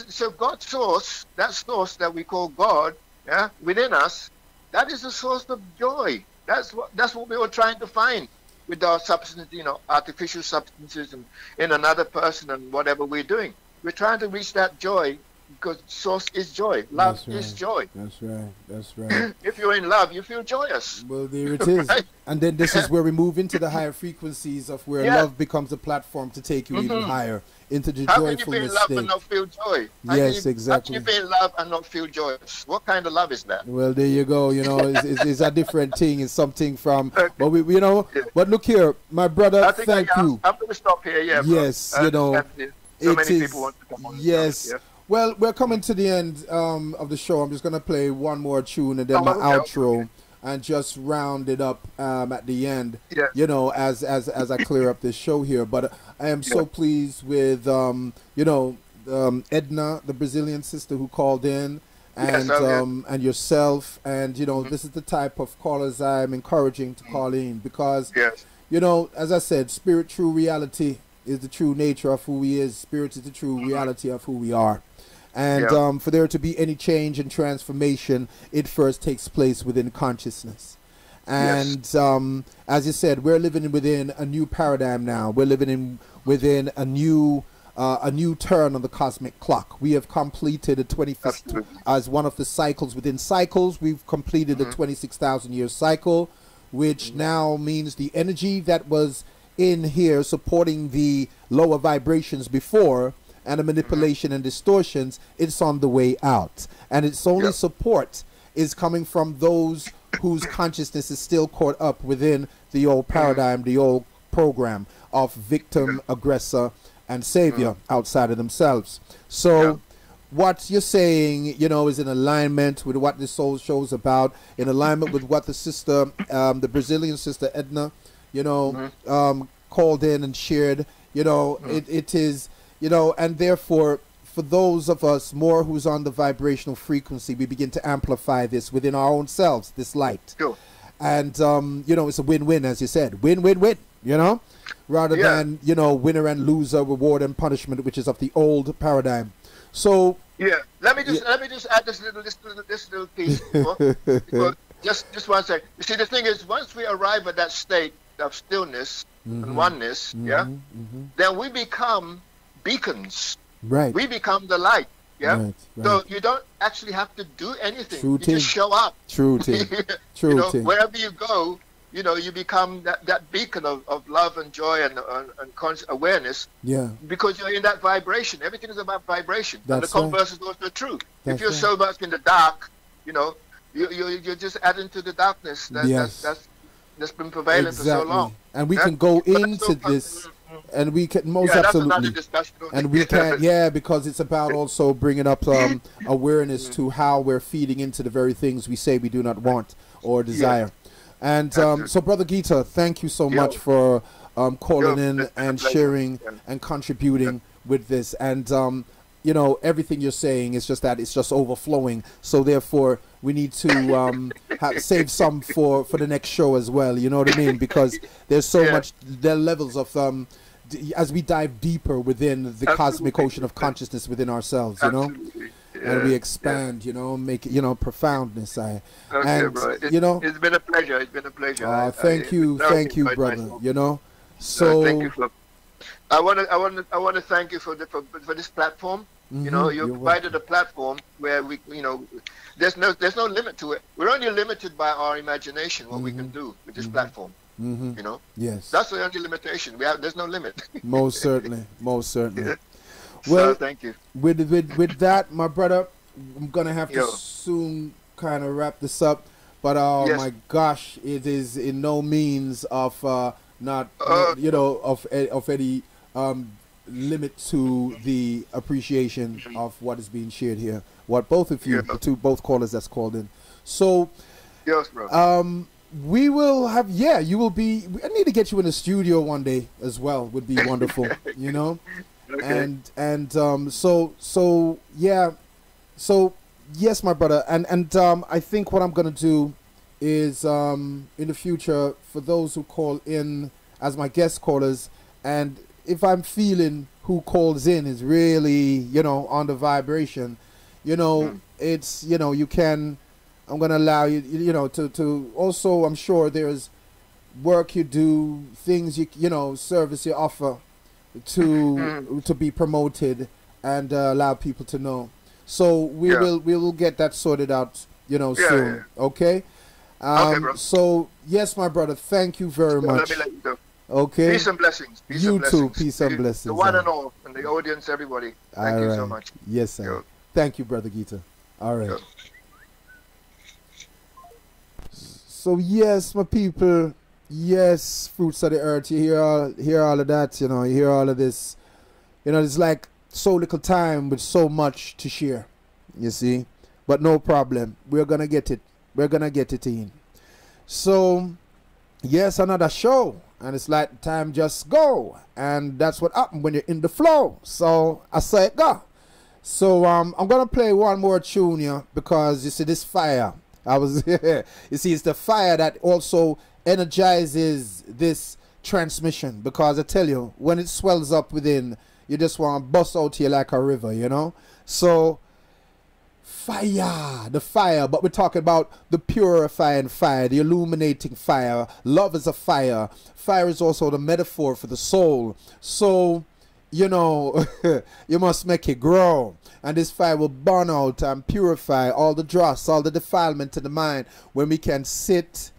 So God's source, that source that we call God, yeah, within us, that is the source of joy. That's what we were trying to find with our substance, artificial substances and in another person and whatever we're doing. We're trying to reach that joy because source is joy. Love is joy. That's right. That's right. If you're in love, you feel joyous. Well, there it is. Right? And then this is where we move into the higher frequencies of where love becomes a platform to take you even higher into the How can you be in joyfulness love state. and not feel joy? Yes, exactly. How can you be in love and not feel joyous? What kind of love is that? Well, there you go. It's a different thing. It's something from, but but look here, my brother, thank you. I'm going to stop here, yeah. Yes, so many people want to come on. Yes. Yeah. Well, we're coming to the end of the show. I'm just going to play one more tune and then my outro and just round it up at the end, as I clear up this show here. But I am so pleased with, Edna, the Brazilian sister who called in, and and yourself. And, this is the type of callers I'm encouraging to call in because, as I said, spirit, true reality is the true nature of who he is. Spirit is the true reality of who we are. And for there to be any change and transformation, it first takes place within consciousness. And as you said, we're living within a new paradigm now. We're living within a new turn on the cosmic clock. We have completed a 25th as one of the cycles within cycles. We've completed a 26,000 year cycle, which now means the energy that was in here supporting the lower vibrations before and the manipulation and distortions, it's on the way out. And its only support is coming from those whose consciousness is still caught up within the old paradigm, the old program of victim, aggressor, and savior outside of themselves. So what you're saying, is in alignment with what this whole show's about, in alignment with what the sister, the Brazilian sister Edna, called in and shared, it is, and therefore, for those of us more who's on the vibrational frequency, we begin to amplify this within our own selves, this light. Sure. And, it's a win-win, as you said. Win-win-win, rather than, winner and loser, reward and punishment, which is of the old paradigm. So... Yeah, let me just add this little piece. just one second. You see, the thing is, once we arrive at that state of stillness and oneness, then we become beacons. Right. We become the light. Yeah. Right. So you don't actually have to do anything. You just show up. True thing. True thing. Wherever you go, you become that beacon of love and joy and conscious awareness. Yeah. Because you're in that vibration. Everything is about vibration. That's and the converse is also true. That's if you're so much in the dark, you're just adding to the darkness that's been prevailing for so long. And we can go into this. And we can most absolutely, and we can, because it's about also bringing up awareness to how we're feeding into the very things we say we do not want or desire. And so, Brother Gita, thank you so much for calling in and sharing and contributing with this. And everything you're saying is just that it's just overflowing. So therefore, we need to save some for the next show as well. You know what I mean? Because there's so much, there are levels of as we dive deeper within the cosmic ocean of consciousness within ourselves, and we expand, make it, profoundness. It's been a pleasure. It's been a pleasure. Thank you, brother. So thank you for. I want to thank you for this platform. You provided a platform where we, there's no limit to it. We're only limited by our imagination, what we can do with this platform. Yes, that's the only limitation. There's no limit. Most certainly. Well, so, thank you. With that, my brother, I'm gonna have to soon kind of wrap this up. But my gosh, it is in no means of of any limit to the appreciation of what is being shared here. What both of you, both callers that's called in. So, yes, bro. We will have, you will be, I need to get you in the studio one day as well, would be wonderful, Okay. And so yes, my brother, and I think what I'm going to do is in the future, for those who call in as my guest callers, and if I'm feeling who calls in is really, on the vibration, it's, you can, I'm going to allow you, to also, I'm sure there's work you do, things service you offer to be promoted and allow people to know. So we will get that sorted out, soon. Yeah. Okay. Bro. So yes, my brother, thank you very much. Let me let you go. Okay. Peace and blessings. Peace you and blessings. too. Peace and blessings. The one and all, and the audience, everybody. Thank you so much. Yes, sir. Yo. Thank you, Brother Gita. All right. Yo. So yes, my people. Yes, fruits of the earth. You hear all of that. You hear all of this. It's like so little time with so much to share. You see, but no problem. We're gonna get it. We're gonna get it in. So yes, another show. And it's like time just go. And that's what happens when you're in the flow. So I say it go. So I'm gonna play one more tune here because you see this fire. You see, it's the fire that also energizes this transmission, because I tell you, when it swells up within, you just want to bust out here like a river, So fire, the fire, but we're talking about the purifying fire, the illuminating fire. Love is a fire. Fire is also the metaphor for the soul. So, you must make it grow. And this fire will burn out and purify all the dross, all the defilement in the mind, when we can sit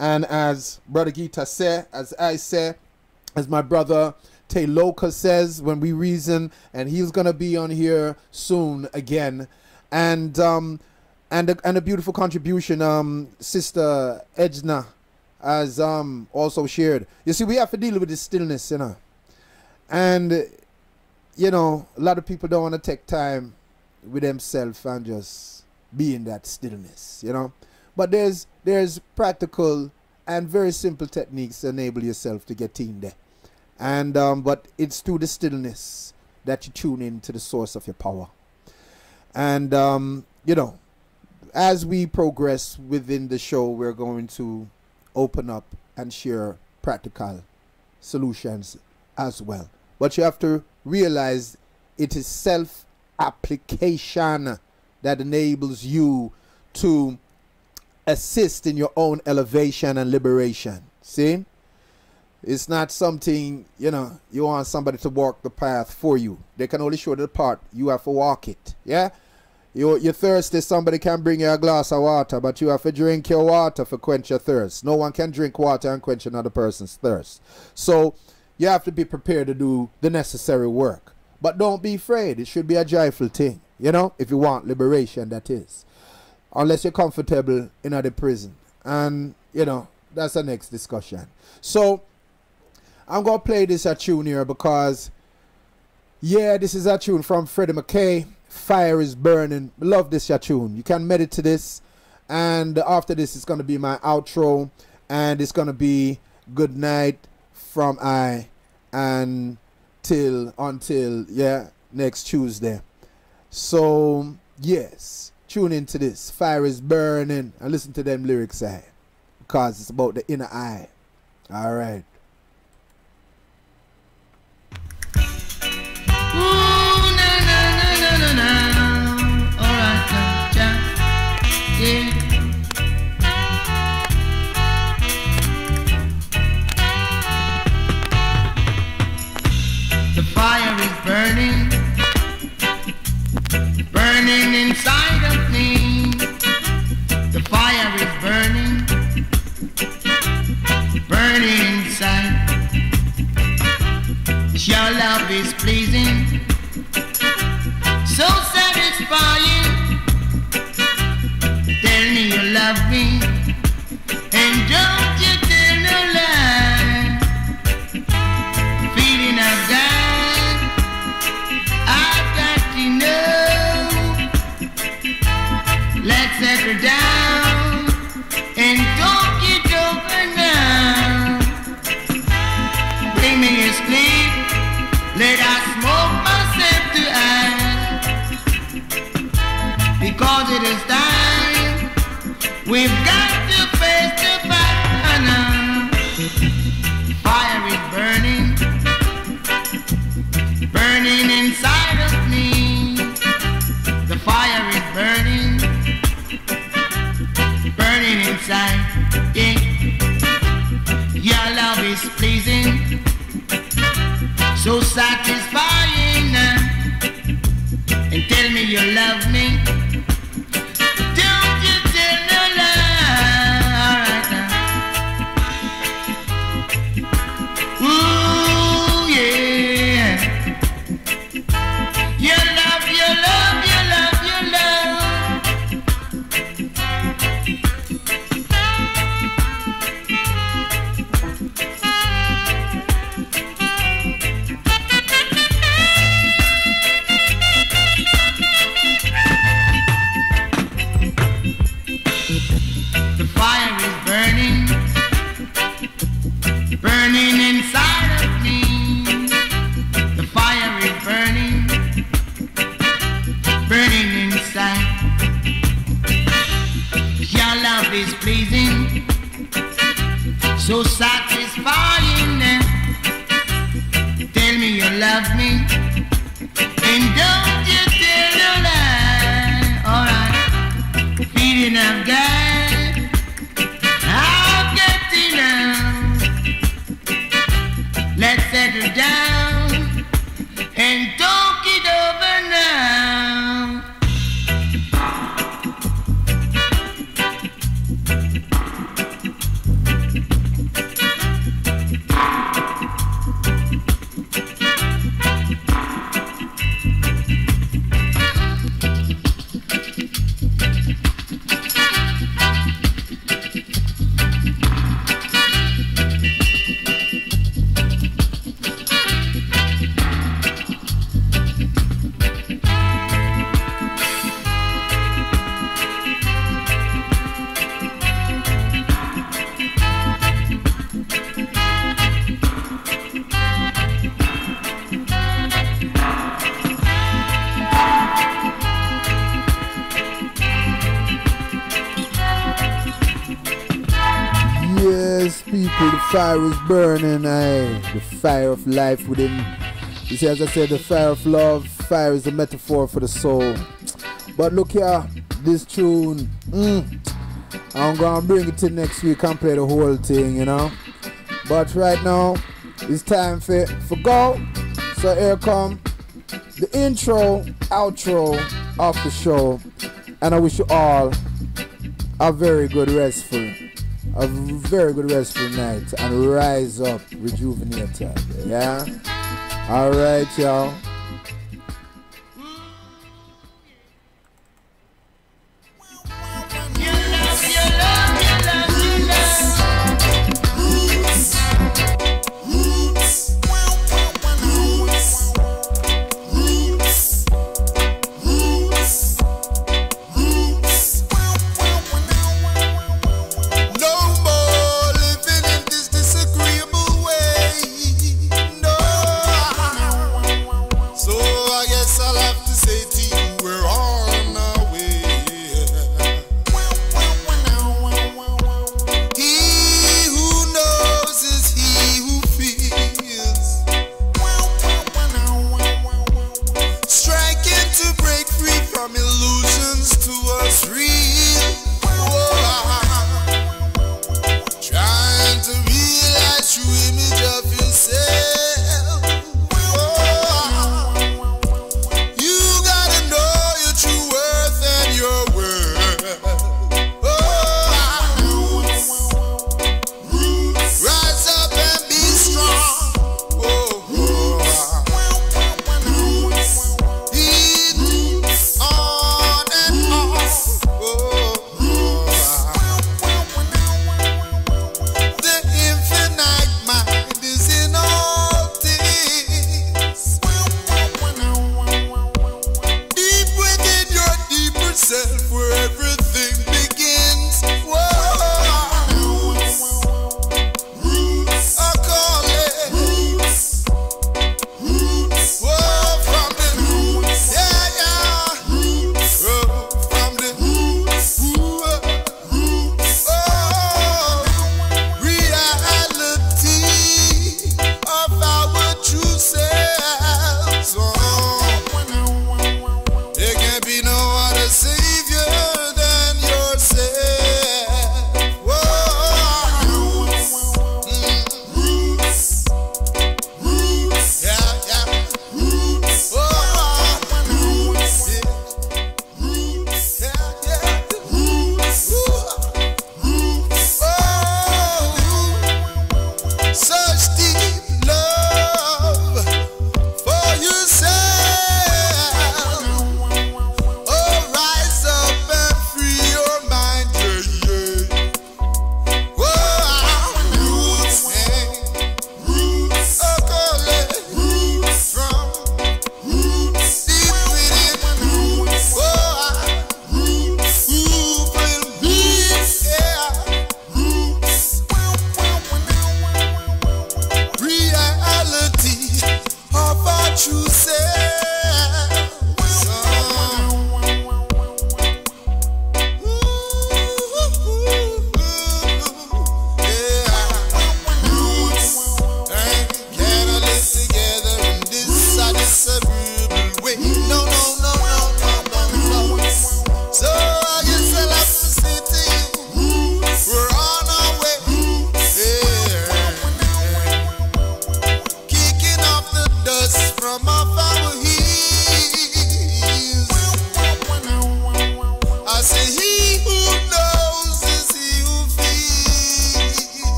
and, as Brother Gita said, as I say, as my brother Tay Loka says, when we reason, and he's going to be on here soon again. And a beautiful contribution Sister Edna has also shared. You see, we have to deal with this stillness, and a lot of people don't want to take time with themselves and just be in that stillness, but there's practical and very simple techniques to enable yourself to get in there. And but it's through the stillness that you tune in to the source of your power. And as we progress within the show, we're going to open up and share practical solutions as well. But you have to realize it is self-application that enables you to assist in your own elevation and liberation. See? It's not something, you want somebody to walk the path for you. They can only show the path. You have to walk it. Yeah? You're thirsty, somebody can bring you a glass of water, but you have to drink your water to quench your thirst. No one can drink water and quench another person's thirst. So you have to be prepared to do the necessary work. But don't be afraid. It should be a joyful thing, if you want liberation, that is. Unless you're comfortable in the prison. And, that's the next discussion. So I'm going to play this a tune here because, this is a tune from Freddie McKay. Fire is Burning. Love this tune. You can meditate to this. And after this, it's going to be my outro. And it's going to be good night from I until next Tuesday. So, yes, tune into this. Fire is burning. And listen to them lyrics, because it's about the inner eye. All right. The fire is burning, burning inside of me. The fire is burning, burning inside. Your love is pleasing, so satisfying. Tell me you love me, and don't you tell no lie. Feeling of God, I've got to know. Let's settle down and talk it over now. Bring me your sleep, let us smoke myself to ash. Because it is time, we've got to face the fact now. Fire is burning, burning inside of me. The fire is burning, burning inside. Yeah. Your love is pleasing, so satisfying. And tell me you love me. Don't you tell no lie. All right now. Ooh, yeah. Your love, your love, your love, your love. The fire is burning, burning inside of me. The fire is burning, burning inside. Your love is pleasing, so satisfying. Tell me you love me, and don't you tell no lie. Alright, feeling I've got, I've got enough. Let's settle down and talk it over now. Yes, people, the fire is burning, the fire of life within. You see, as I said, the fire of love, fire is a metaphor for the soul. But look here, this tune, I'm gonna bring it to next week and play the whole thing, you know. But right now, it's time for go. So here come the intro, outro of the show. And I wish you all a very good restful night and rise up rejuvenated. Yeah? Alright, y'all. Disagreeable way. No.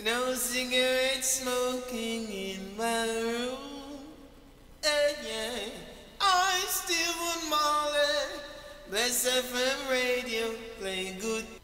No cigarette smoking in my room. Yeah. I still want Marley. Blessfm radio, play good